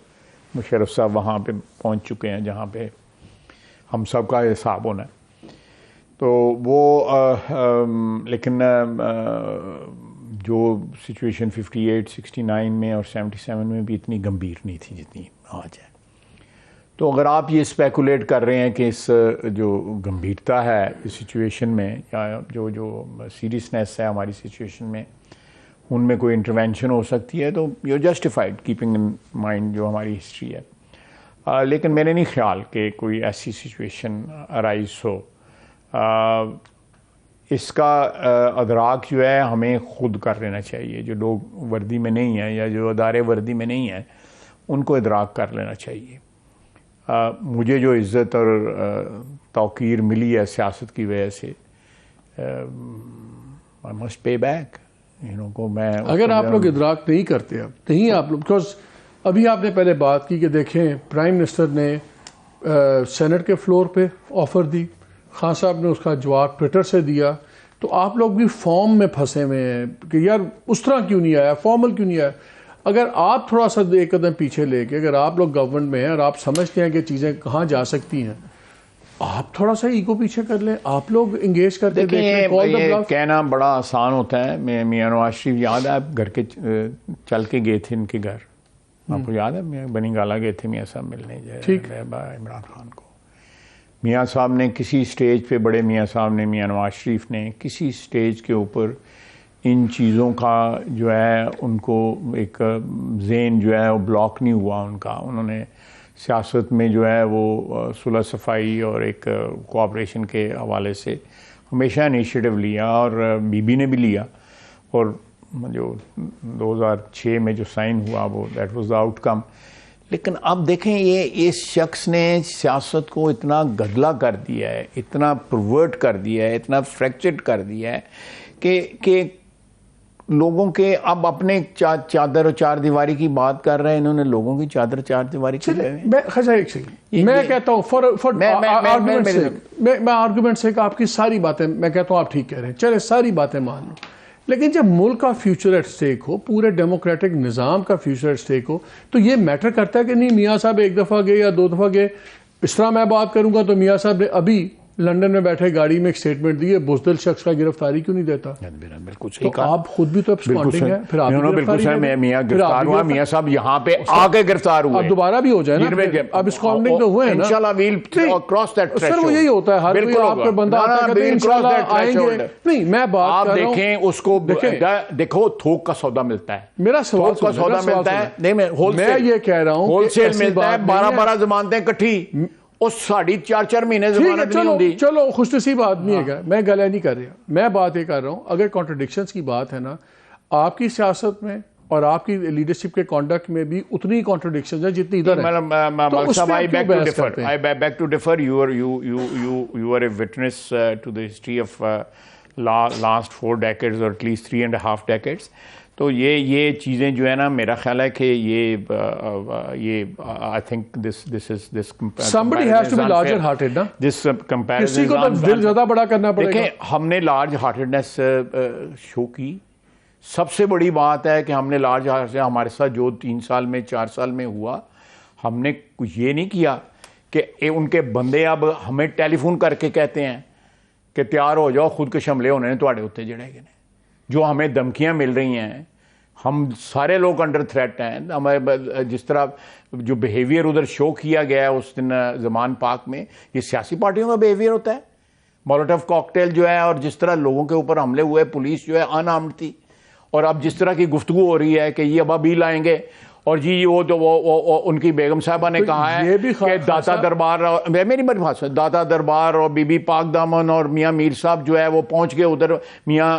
मुशर्रफ साहब वहाँ पे पहुँच चुके हैं जहाँ पे हम सब का हिसाब होना है। तो वो लेकिन जो सिचुएशन 58, 69 में और 77 में भी इतनी गंभीर नहीं थी जितनी आज है। तो अगर आप ये स्पेकुलेट कर रहे हैं कि इस जो गंभीरता है इस सिचुएशन में या जो सीरियसनेस है हमारी सिचुएशन में, उनमें कोई इंटरवेंशन हो सकती है, तो you justified keeping in mind जो हमारी हिस्ट्री है। लेकिन मैंने नहीं ख्याल कि कोई ऐसी सिचुएशन अराइज हो। इसका अदराक जो है हमें खुद कर लेना चाहिए, जो लोग वर्दी में नहीं हैं या जो अदारे वर्दी में नहीं हैं उनको इदराक कर लेना चाहिए। मुझे जो इज़्ज़त और तौकीर मिली है सियासत की वजह से, आई मस्ट पे बैक को मैं। अगर आप लोग इदराक नहीं करते, अब नहीं आप लोग, बिकॉज अभी आपने पहले बात की कि देखें प्राइम मिनिस्टर ने सेनेट के फ्लोर पे ऑफ़र दी, खान साहब ने उसका जवाब ट्विटर से दिया, तो आप लोग भी फॉर्म में फंसे हुए हैं कि यार उस तरह क्यों नहीं आया, फॉर्मल क्यों नहीं आया। अगर आप थोड़ा सा एक कदम पीछे लेके, अगर आप लोग गवर्नमेंट में हैं और आप समझते हैं कि चीज़ें कहाँ जा सकती हैं, आप थोड़ा सा ईगो पीछे कर लें, आप लोग इंगेज करके देखें। ये कहना बड़ा आसान होता है। मैं मियां नवाज शरीफ याद है, आप घर के चल के गए थे इनके घर, आपको याद है? बनी गाला गए थे मियां साहब मिलने इमरान खान को। मियां साहब ने किसी स्टेज पे, बड़े मियां साहब ने, मियां नवाज शरीफ ने किसी स्टेज के ऊपर इन चीज़ों का जो है उनको एक ज़हन जो है वो ब्लॉक नहीं हुआ उनका। उन्होंने सियासत में जो है वो सुलह सफाई और एक कोऑपरेशन के हवाले से हमेशा इनिशिएटिव लिया, और बीबी ने भी लिया, और जो 2006 में जो साइन हुआ वो दैट वाज द आउटकम। लेकिन अब देखें, ये इस शख्स ने सियासत को इतना गदला कर दिया है, इतना परवर्ट कर दिया है, इतना फ्रैक्चर्ड कर दिया है कि लोगों के अब अपने चादर और चार दीवारी की बात कर रहे हैं, इन्होंने लोगों की चादर चार दीवारी की। मैं कहता हूँ मैं आर्गुमेंट से आपकी सारी बातें मैं कहता हूँ आप ठीक कह रहे हैं, चले सारी बातें मान लो, लेकिन जब मुल्क का फ्यूचर एट स्टेक हो, पूरे डेमोक्रेटिक निज़ाम का फ्यूचर एट स्टेक हो, तो ये मैटर करता है कि नहीं मियाँ साहब एक दफ़ा गए या 2 दफ़ा गए। इस तरह मैं बात करूंगा तो मियाँ साहब ने अभी लंदन में बैठे गाड़ी में एक स्टेटमेंट दी है, बुज़दिल शख्स का गिरफ्तारी क्यों नहीं देता? बिल्कुल तो आप खुद भी तो एब्सकॉन्डिंग है, फिर आप बिल्कुल सर, मैं मियां गिरफ्तार हुआ, मियां साहब यहाँ पे आके गिरफ्तार हुए, अब दोबारा भी हो जाए ना, अब एब्सकॉन्डिंग तो हुए हैं ना, इंशाल्लाह we'll cross that threshold. Sir वो यही होता है, हर कोई आपके बंदा आता है इंशाल्लाह आएंगे। नहीं, मैं बात कर रहा हूं, देखें उसको, देखो थोक का सौदा मिलता है, मेरा सवाल का सौदा मिलता है, नहीं मैं ये कह रहा हूं होलसेल मिलता है, 12 जमानतें इकट्ठी, उस 4.5 महीने जमानत नहीं होती। चलो खुशनसीब आदमी है, मैं गला नहीं कर रहा, मैं बात ये कर रहा हूँ, अगर कॉन्ट्रडिक्शंस की बात है ना, आपकी सियासत में और आपकी लीडरशिप के कॉन्डक्ट में भी उतनी कॉन्ट्रडिक्शंस है जितनी इधर है। I beg to differ. You are a witness to the history of last 4 decades or at least 3.5 decades. तो ये चीज़ें जो है ना, मेरा ख्याल है कि ये I think this somebody has to be larger hearted ना, दिस कंपैरिजन, किसी को तो दिल ज़्यादा बड़ा करना पड़ेगा। देखें, हमने लार्ज हार्टेडनेस शो की, सबसे बड़ी बात है कि हमने लार्ज हार्ट से हमारे साथ जो 3 साल में 4 साल में हुआ, हमने कुछ ये नहीं किया कि उनके बंदे अब हमें टेलीफोन करके कहते हैं कि तैयार हो जाओ, खुद के शमले होने तुहाडे उत्ते जड़ेगे ने, जो हमें धमकियां मिल रही हैं। हम सारे लोग अंडर थ्रेट हैं। हमारे जिस तरह जो बिहेवियर उधर शो किया गया है उस दिन जमान पार्क में, ये सियासी पार्टियों का बिहेवियर होता है। मोलोटोव कॉकटेल जो है, और जिस तरह लोगों के ऊपर हमले हुए, पुलिस जो है अनआर्म्ड थी, और अब जिस तरह की गुफ्तगू हो रही है कि ये अब अभी लाएंगे, और जी वो तो वो उनकी बेगम साहबा ने कहा है कि दाता दरबार, मेरी बात है, दाता दरबार और बीबी पाक दामन और मियां मीर साहब जो है वो पहुंच गए उधर मियां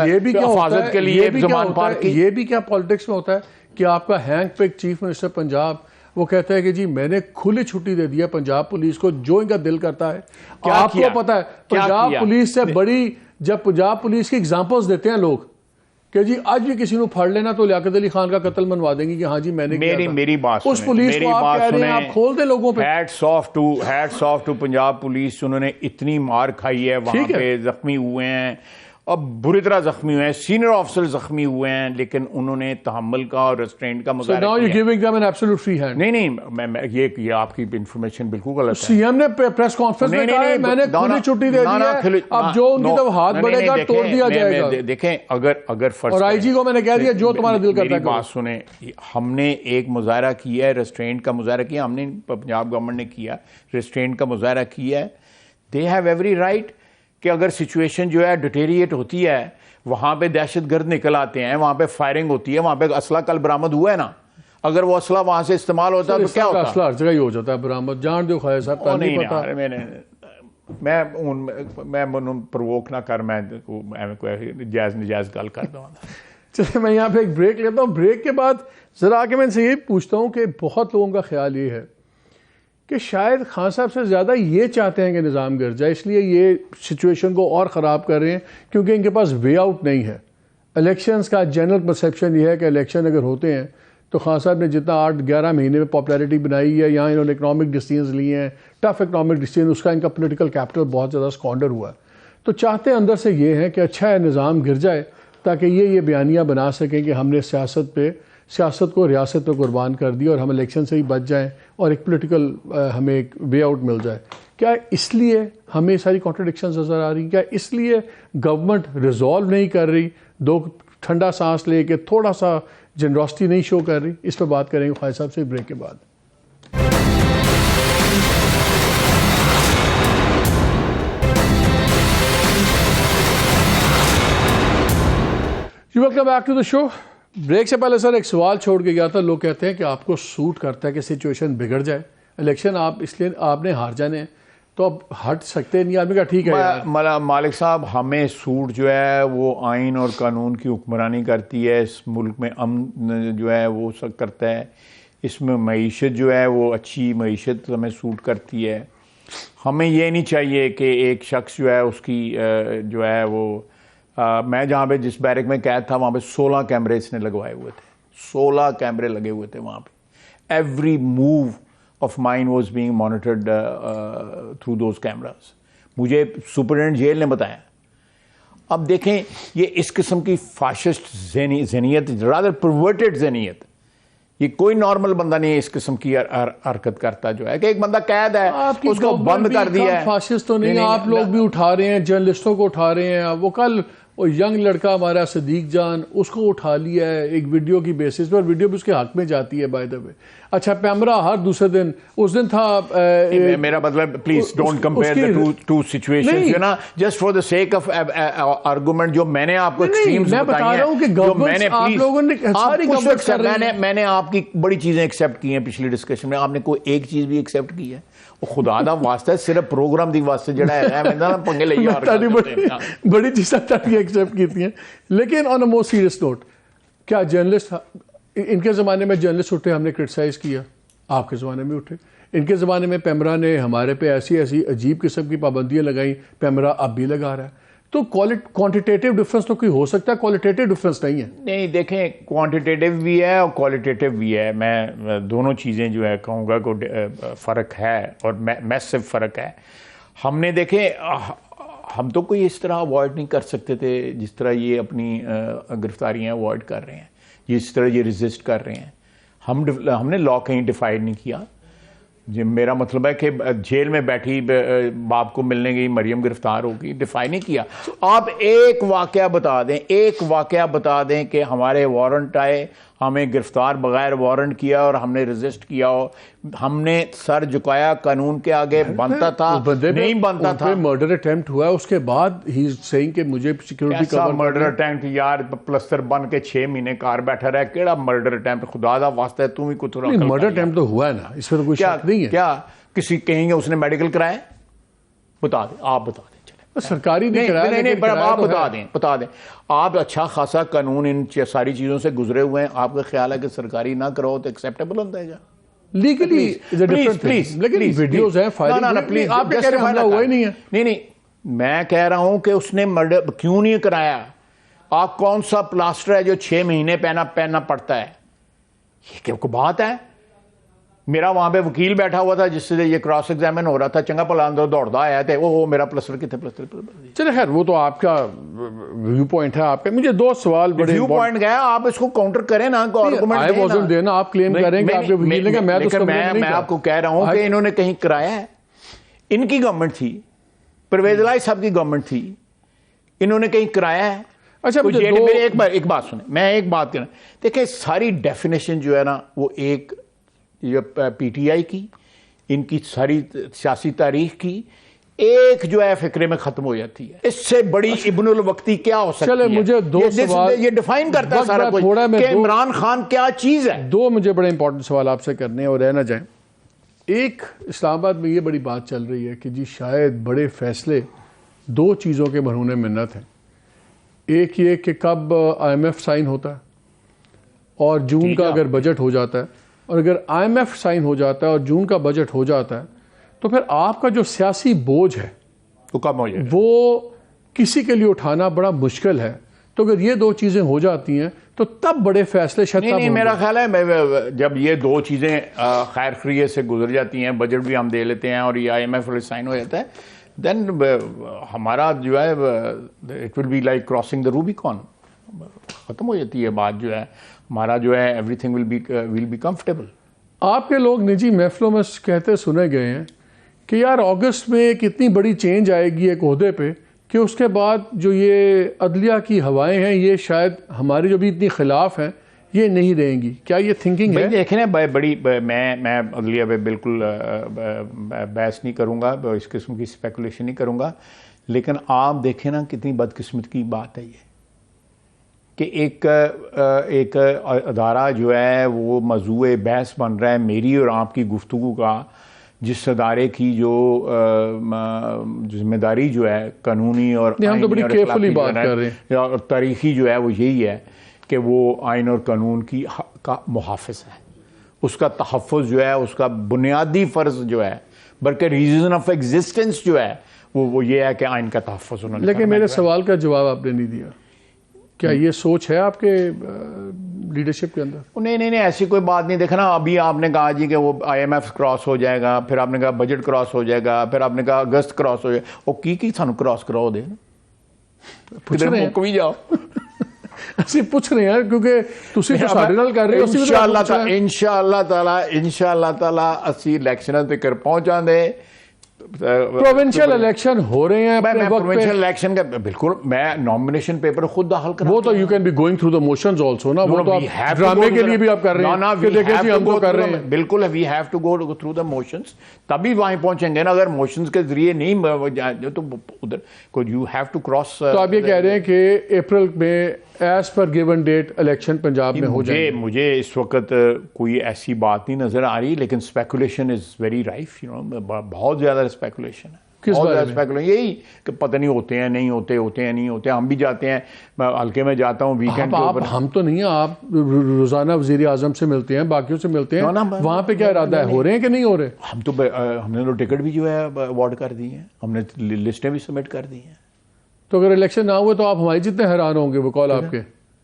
ये भी क्या हिफाजत के लिए जमान पार्क की। ये भी क्या पॉलिटिक्स में होता है कि आपका हैंग पिक चीफ मिनिस्टर पंजाब वो कहता है कि जी मैंने खुली छुट्टी दे दिया पंजाब पुलिस को, जो इनका दिल करता है। आपको पता है पंजाब पुलिस से बड़ी, जब पंजाब पुलिस की एग्जांपल्स देते हैं लोग कि जी आज भी किसी को फाड़ लेना तो लियाकत अली खान का कत्ल मनवा देंगे कि हाँ जी मैंने मेरी बात उस पुलिस को आप कह रहे हैं आप खोल दे लोगों पे। Hats off to Punjab police, उन्होंने इतनी मार खाई है, वहां पे जख्मी हुए हैं, अब बुरी तरह जख्मी हुए हैं, सीनियर ऑफिसर जख्मी हुए हैं, लेकिन उन्होंने तहम्मुल का और रेस्ट्रेंट का मुजाहरा किया। So now you're giving them an absolute free hand? नहीं, ये आपकी इंफॉर्मेशन बिल्कुल गलत है। सीएम ने प्रेस कॉन्फ्रेंस में कहा है मैंने खुली छुट्टी दे दी है, अब जो उनकी तरफ हाथ बढ़ेगा तोड़ दिया जाएगा। देखें, अगर फर्स्ट और आईजी को मैंने कह दिया जो तुम्हारा दिल करता है। बात सुने, हमने एक मुजाहरा किया है, रेस्ट्रेंट का मुजाहरा किया हमने, पंजाब गवर्नमेंट ने किया, रेस्ट्रेंट का मुजाहरा किया है। दे हैव एवरी राइट कि अगर सिचुएशन जो है डिटेरिएट होती है, वहां पे दहशतगर्द निकल आते हैं, वहां पे फायरिंग होती है, वहां पे असला कल बरामद हुआ है ना, अगर वो असला वहां से इस्तेमाल होता है तो क्या होता है? असला हर जगह ही हो जाता है बरामद, जान दो खाया साहब, नहीं पता। मैं प्रवोक ना कर, मैं जायज निजायज गल कर दूंगा। चलिए मैं यहाँ पे एक ब्रेक लेता हूँ, ब्रेक के बाद जरा आके मैं इनसे यही पूछता हूँ कि बहुत लोगों का ख्याल ये है कि शायद खान साहब से ज़्यादा ये चाहते हैं कि निज़ाम गिर जाए, इसलिए ये सिचुएशन को और ख़राब कर रहे हैं क्योंकि इनके पास वे आउट नहीं है। इलेक्शंस का जनरल परसेप्शन ये है कि इलेक्शन अगर होते हैं तो खान साहब ने जितना 8-11 महीने में पॉपुलैरिटी बनाई है, यहाँ इन्होंने इकनॉमिक डिसीजंस लिए हैं, टफ इकनॉमिक डिसीजन, उसका इनका पोलिटिकल कैपिटल बहुत ज़्यादा स्कॉन्डर हुआ है। तो चाहते अंदर से ये हैं कि अच्छा है निज़ाम गिर जाए ताकि ये बयानियाँ बना सकें कि हमने सियासत पे सियासत को, रियासत को कुर्बान कर दिया और हम इलेक्शन से ही बच जाएं और एक पॉलिटिकल हमें एक वे आउट मिल जाए। क्या इसलिए हमें सारी कॉन्ट्रडिक्शंस नज़र आ रही? क्या इसलिए गवर्नमेंट रिजॉल्व नहीं कर रही, दो ठंडा सांस लेके थोड़ा सा जनरॉसिटी नहीं शो कर रही? इस पर बात करेंगे ख्वाजा साहब से ब्रेक के बाद। Welcome back to the show. Break से पहले सर एक सवाल छोड़ के गया था। लोग कहते हैं कि आपको सूट करता है कि सिचुएशन बिगड़ जाए, इलेक्शन आप इसलिए आपने हार जाने हैं, तो अब हट सकते नहीं। आदमी का ठीक है मालिक साहब, हमें सूट जो है वो आइन और कानून की हुक्मरानी करती है, इस मुल्क में अमन जो है वो सब करता है, इसमें मईशत जो है वो अच्छी मईशत हमें सूट करती है। हमें ये नहीं चाहिए कि एक शख्स जो है उसकी जो है वो मैं जहाँ पे जिस बैरक में कैद था वहाँ पे 16 कैमरे इसने लगवाए हुए थे, 16 कैमरे लगे हुए थे वहाँ पे। Every move of mine was being monitored through those cameras, मुझे सुपरिटेंडेंट जेल ने बताया। अब देखें, ये इस किस्म की फाशिस्ट ज़हनियत, रादर परवर्टेड ज़हनियत, ये कोई नॉर्मल बंदा नहीं है इस किस्म की हरकत करता जो है कि एक बंदा कैद है उसको बंद कर दिया है। फाशिस्ट तो नहीं, आप लोग भी उठा रहे हैं, जर्नलिस्टों को उठा रहे हैं। वो कल वो यंग लड़का हमारा सदीक जान, उसको उठा लिया है एक वीडियो की बेसिस पर, वीडियो भी उसके हक में जाती है बाय द वे। अच्छा, पैमरा हर दूसरे दिन, उस दिन था मेरा मतलब please don't compare the two situations, you know, just for the sake of argument जो मैंने आपको एक्सट्रीम्स बताई हैं, जो मैंने आप लोगों ने सारी गवर्नमेंट कर रही है। मैंने आपकी बड़ी चीजें एक्सेप्ट की हैं पिछली डिस्कशन में, आपने कोई एक चीज भी एक्सेप्ट की है? खुदा दा वास्ता है, सिर्फ प्रोग्राम दी वास्ते जड़ा है मैं ना पंगे ले यार बड़ी चीज़ें एक्सेप्ट की थी। लेकिन on a more serious note, क्या जर्नलिस्ट, इनके ज़माने में जर्नलिस्ट उठे, हमने क्रिटिसाइज़ किया, आपके ज़माने में उठे। इनके ज़माने में पैमरा ने हमारे पे ऐसी ऐसी अजीब किस्म की पाबंदियाँ लगाई, पैमरा अब भी लगा रहा है। तो क्वांटिटेटिव डिफरेंस तो कोई हो सकता है, क्वालिटेटिव डिफरेंस नहीं है। नहीं, देखें, क्वांटिटेटिव भी है और क्वालिटेटिव भी है। मैं दोनों चीज़ें जो है कहूँगा को फ़र्क है और मैसिव फ़र्क है। हमने देखें, हम तो कोई इस तरह अवॉइड नहीं कर सकते थे जिस तरह ये अपनी गिरफ्तारियाँ अवॉइड कर रहे हैं, जिस तरह ये रेजिस्ट कर रहे हैं। हमने लॉ कहीं डिफाइड नहीं किया। जी, मेरा मतलब है कि जेल में बैठी बाप को मिलने गई मरियम गिरफ्तार होगी, डिफाइन नहीं किया। आप एक वाकया बता दें, एक वाकया बता दें कि हमारे वारंट आए, हमें गिरफ्तार बगैर वारंट किया और हमने रेजिस्ट किया हो, हमने सर झुकाया, कानून के आगे बनता था नहीं बनता था। मर्डर अटेम्प्ट हुआ, उसके बाद ही सेइंग कि मुझे सिक्योरिटी कवर। मर्डर अटेम्प्ट यार, प्लस्तर बन के 6 महीने कार बैठा रहा है, केड़ा मर्डर अटेम्प्ट? खुदा दा वास्ता है, तू भी कुछ मर्डर अटेम्प्ट तो हुआ है ना, इसमें तो कोई शक नहीं है। क्या किसी कहेंगे उसने मेडिकल कराया? बता दें, आप बता दें। सरकारी नहीं कराया, नहीं, पर आप बता दें। आप अच्छा खासा कानून इन सारी चीजों से गुजरे हुए हैं, आपका ख्याल है कि सरकारी ना करो तो एक्सेप्टेबल होता है? लीगली प्लीज, लेकिन वीडियोस हैं, प्लीज, आप कह रहे हमला हुआ ही नहीं है। नहीं, मैं कह रहा हूं कि उसने मर्डर क्यों नहीं कराया? आप कौन सा प्लास्टर है जो 6 महीने पहनना पड़ता है? ये क्या बात है? मेरा वहां पे वकील बैठा हुआ था जिससे ये क्रॉस एग्जामिन हो रहा था, चंगा भला अंदर दौड़ता आया थे, वो मेरा प्लस्टर कितने प्लस्टर। चले खैर, वो तो आपका व्यू पॉइंट है आपका। मुझे 2 सवाल बड़े व्यू पॉइंट गया, आप इसको काउंटर करें ना, आर्गुमेंट देना। आप क्लेम करेंगे आपके वकील ने, मैं आपको कह रहा हूं कि इन्होंने कहीं कराया है। इनकी गवर्नमेंट थी, परवेज इलाही साहब की गवर्नमेंट थी, इन्होंने कहीं कराया है? अच्छा, एक बात सुने, मैं एक बात कहना, देखिए सारी डेफिनेशन जो है ना वो एक पीटीआई की, इनकी सारी सियासी तारीख की एक जो है फिक्रे में खत्म हो जाती है। इससे बड़ी इब्नुल वक्ती क्या हो सकती है? मुझे 2 सवाल, ये डिफाइन करता है सारा कुछ कि इमरान खान क्या चीज है। 2 मुझे बड़े इंपॉर्टेंट सवाल आपसे करने हैं और रहना जाए। एक, इस्लामाबाद में ये बड़ी बात चल रही है कि जी शायद बड़े फैसले 2 चीज़ों के मरहून मिन्नत हैं। एक ये कि कब IMF साइन होता है और जून का अगर बजट हो जाता है, और अगर IMF साइन हो जाता है और जून का बजट हो जाता है, तो फिर आपका जो सियासी बोझ है तो कम हो जाएगा, वो किसी के लिए उठाना बड़ा मुश्किल है। तो अगर ये 2 चीज़ें हो जाती हैं तो तब बड़े फैसले शायद नहीं, मेरा ख्याल है जब ये 2 चीज़ें खैर खैरियत से गुजर जाती हैं, बजट भी हम दे लेते हैं और ये IMF वाले साइन हो जाता है, देन हमारा जो है it will be like crossing the Rubicon. ख़त्म हो जाती है बात, जो है हमारा जो है एवरीथिंग विल बी कंफर्टेबल। आपके लोग निजी महफिलों में कहते सुने गए हैं कि यार अगस्त में एक इतनी बड़ी चेंज आएगी एक ओहदे पे कि उसके बाद जो ये अदलिया की हवाएं हैं ये शायद हमारी जो भी इतनी खिलाफ हैं ये नहीं रहेंगी। क्या ये थिंकिंग है? देखें ना बड़ी मैं अदलिया पे बिल्कुल बहस नहीं करूँगा, इस किस्म की स्पेकुलेशन नहीं करूँगा, लेकिन आप देखें ना कितनी बदकिस्मत की बात है ये कि एक अदारा जो है वो मौजूए बहस बन रहा है मेरी और आपकी गुफ्तगू का, जिस अदारे की जो जिम्मेदारी जो है कानूनी और हम तो बड़ी केयरफुली बात कर रहे हैं और तारीखी जो है वो यही है कि वो आइन और कानून का मुहाफ़िज़ है, उसका तहफ़्फ़ुज़ जो है उसका बुनियादी फ़र्ज़ जो है, बल्कि रीज़न ऑफ एग्जिस्टेंस जो है वो ये है कि आइन का तहफ़्फ़ुज़ उन्होंने। लेकिन मेरे सवाल का जवाब आपने नहीं दिया। क्या ये सोच है आपके लीडरशिप के अंदर? नहीं, ऐसी कोई बात नहीं। देखना अभी आपने कहा जी कि वो IMF क्रॉस हो जाएगा, फिर आपने कहा बजट क्रॉस हो जाएगा, फिर आपने कहा अगस्त क्रॉस हो जाएगा, वो की सानू क्रॉस कराओ दे पूछ रहे हैं भी जाओ ਅਸੀਂ ਪੁੱਛ ਰਹੇ ਹਾਂ ਕਿਉਂਕਿ ਤੁਸੀਂ ਤਾਂ ਸਾਡੇ ਨਾਲ ਕਰ ਰਹੇ ਹੋ। इंशाअल्लाह ताला ਅਸੀਂ ਇਲੈਕਸ਼ਨਾਂ ਤੇ ਕਰ ਪਹੁੰਚਾਂਗੇ। प्रोविंशियल इलेक्शन हो रहे हैं अपने वक्त पे। प्रोविंशियल इलेक्शन का बिल्कुल मैं नॉमिनेशन पेपर खुद दाखिल कर, वो तो you can be going through the motions also ना, वो तो आप ड्रामे के लिए भी आप कर रहे हैं कि देखिए जी हम तो कर रहे हैं। बिल्कुल we have to go through the motions, तभी वहीं पहुंचेंगे ना। अगर मोशंस के जरिए नहीं तो उधर को यू हैव टू क्रॉस। तो आप ये कह रहे हैं कि अप्रैल में as per given date election Punjab में हो जाएंगे? मुझे इस वक्त कोई ऐसी बात नहीं नजर आ रही, लेकिन speculation is very rife, you know, बहुत ज्यादा स्पेकुलेशन है। किस बारे में? स्पेकुलेशन यही कि पता नहीं होते हैं नहीं होते, होते हैं नहीं होते। हम भी जाते हैं, मैं हल्के में जाता हूँ वीकेंड के ऊपर। हम तो नहीं, आप रोजाना वजीर आजम से मिलते हैं, बाकियों से मिलते हैं, वहां पे क्या इरादा है, हो रहे हैं कि नहीं हो रहे? हम तो हमने तो टिकट भी जो है अवार्ड कर दी है, हमने लिस्टें भी सबमिट कर दी हैं। तो अगर इलेक्शन ना हुए तो आप हमारे जितने हैरान होंगे वो कॉल आपके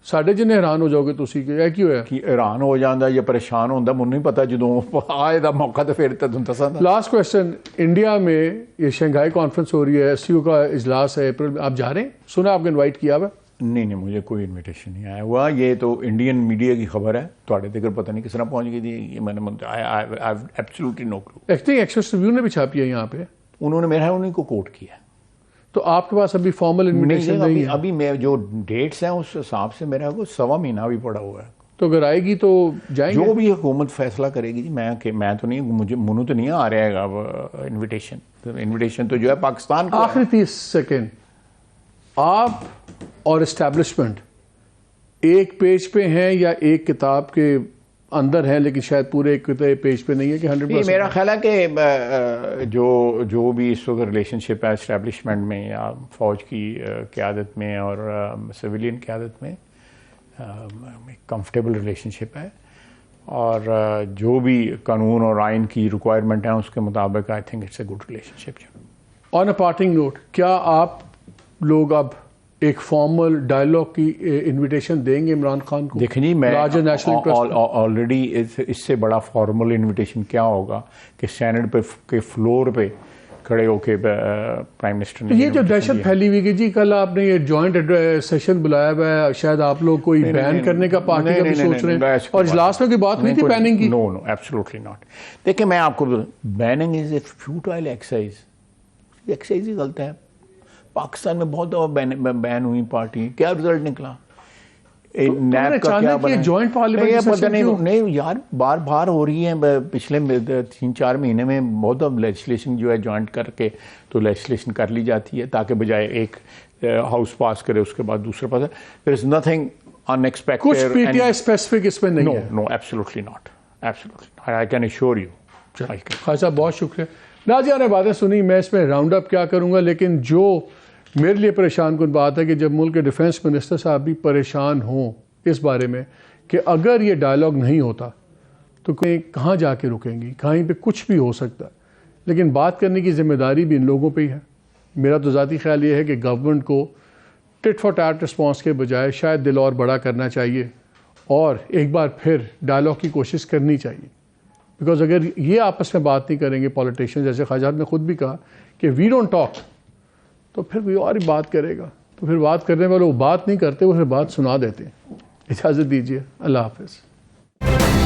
साढ़े जिन्ने हैरान हो जाओगे ਤੁਸੀਂ ਕਿ ਹੋਇਆ ਕਿ हैरान हो ਜਾਂਦਾ ਜਾਂ परेशान ਹੁੰਦਾ, ਮੈਨੂੰ नहीं पता ਜਦੋਂ आए ਦਾ मौका तो फिर ਤੁਹਾਨੂੰ ਦੱਸਾਂਗਾ। लास्ट क्वेश्चन, इंडिया में ये शंघाई कॉन्फ्रेंस हो रही है, SCO का इजलास है अप्रैल में, आप जा रहे हैं? सुना आपको इनवाइट किया हुआ? नहीं, मुझे कोई इन्विटेशन नहीं आया हुआ। ये तो इंडियन मीडिया की खबर है, थोड़े तक पता नहीं किस तरह पहुंच गई थी ये, मैंने absolutely no clue. Acting access review ने भी छापी है यहाँ पे, उन्होंने मेरा उन्हीं को कोट किया। तो आपके पास अभी फॉर्मल इन्विटेशन नहीं है? अभी मैं जो डेट्स हैं उस हिसाब से मेरा को 1.25 महीना भी पड़ा हुआ है। तो अगर आएगी तो जाएंगे? जो भी हुकूमत फैसला करेगी जी, मैं तो नहीं, मुझे मुनू तो नहीं आ रहेगा अब इन्विटेशन। तो इन्विटेशन तो जो है पाकिस्तान को। आखिरी 30 सेकेंड, आप और एस्टैब्लिशमेंट एक पेज पे हैं या एक किताब के अंदर है, लेकिन शायद पूरे एक पेज पे नहीं है कि 100%? मेरा ख्याल है कि जो भी इस वक्त रिलेशनशिप है एस्टैब्लिशमेंट में या फौज की क़यादत में और सिविलियन क़यादत में, कंफर्टेबल रिलेशनशिप है, और जो भी कानून और आइन की रिक्वायरमेंट है उसके मुताबिक I think it's a good relationship. On a parting note, क्या आप लोग अब एक फॉर्मल डायलॉग की इनविटेशन देंगे इमरान खान को? देखिए जी, मैं ऑलरेडी इससे बड़ा फॉर्मल इनविटेशन क्या होगा कि सेनेट पे के फ्लोर पे खड़े होके प्राइम मिनिस्टर ने ये जो दहशत फैली हुई कि जी कल आपने ये जॉइंट सेशन बुलाया हुआ है, शायद आप लोग कोई बैन करने का पार्टी का भी सोच रहे हैं, और इजलास में कोई बात हुई थी बैनिंग की? No, absolutely not. देखिए मैं आपको banning is a futile exercise ही गलत है। पाकिस्तान में बहुत दफा बैन हुई पार्टी, क्या रिजल्ट निकला? नैब का क्या बना? जॉइंट पार्लियामेंट नहीं यार, बार हो रही है। पिछले 3-4 महीने में बहुत लेजिस्लेशन जो है जॉइंट करके तो लेजिस्लेशन कर ली जाती है, ताकि बजाय एक हाउस पास करे उसके बाद दूसरा पास। There is nothing unexpected. कुछ पीटीआई स्पेसिफिक इसमें नहीं है? No, absolutely not, absolutely, I can assure you. Khan साहब बहुत शुक्रिया। नाज़िया ने बातें सुनी, मैं इसमें राउंड अप क्या करूँगा, लेकिन जो मेरे लिए परेशान कुन बात है कि जब मुल्क के डिफेंस मिनिस्टर साहब भी परेशान हों इस बारे में कि अगर ये डायलॉग नहीं होता तो कहाँ जाके रुकेंगी, कहीं पे कुछ भी हो सकता है, लेकिन बात करने की जिम्मेदारी भी इन लोगों पे ही है। मेरा तो ज़ाती ख्याल ये है कि गवर्नमेंट को टिट फॉर टैट रिस्पॉन्स के बजाय शायद दिल और बड़ा करना चाहिए और एक बार फिर डायलॉग की कोशिश करनी चाहिए। बिकॉज अगर ये आपस में बात नहीं करेंगे पॉलिटिशियन, जैसे ख्वाजा ने खुद भी कहा कि वी डोंट टॉक, तो फिर कोई और ही बात करेगा। तो फिर बात करने वाले वो बात नहीं करते, वो फिर बात सुना देते हैं। इजाज़त दीजिए, अल्लाह हाफ़िज़।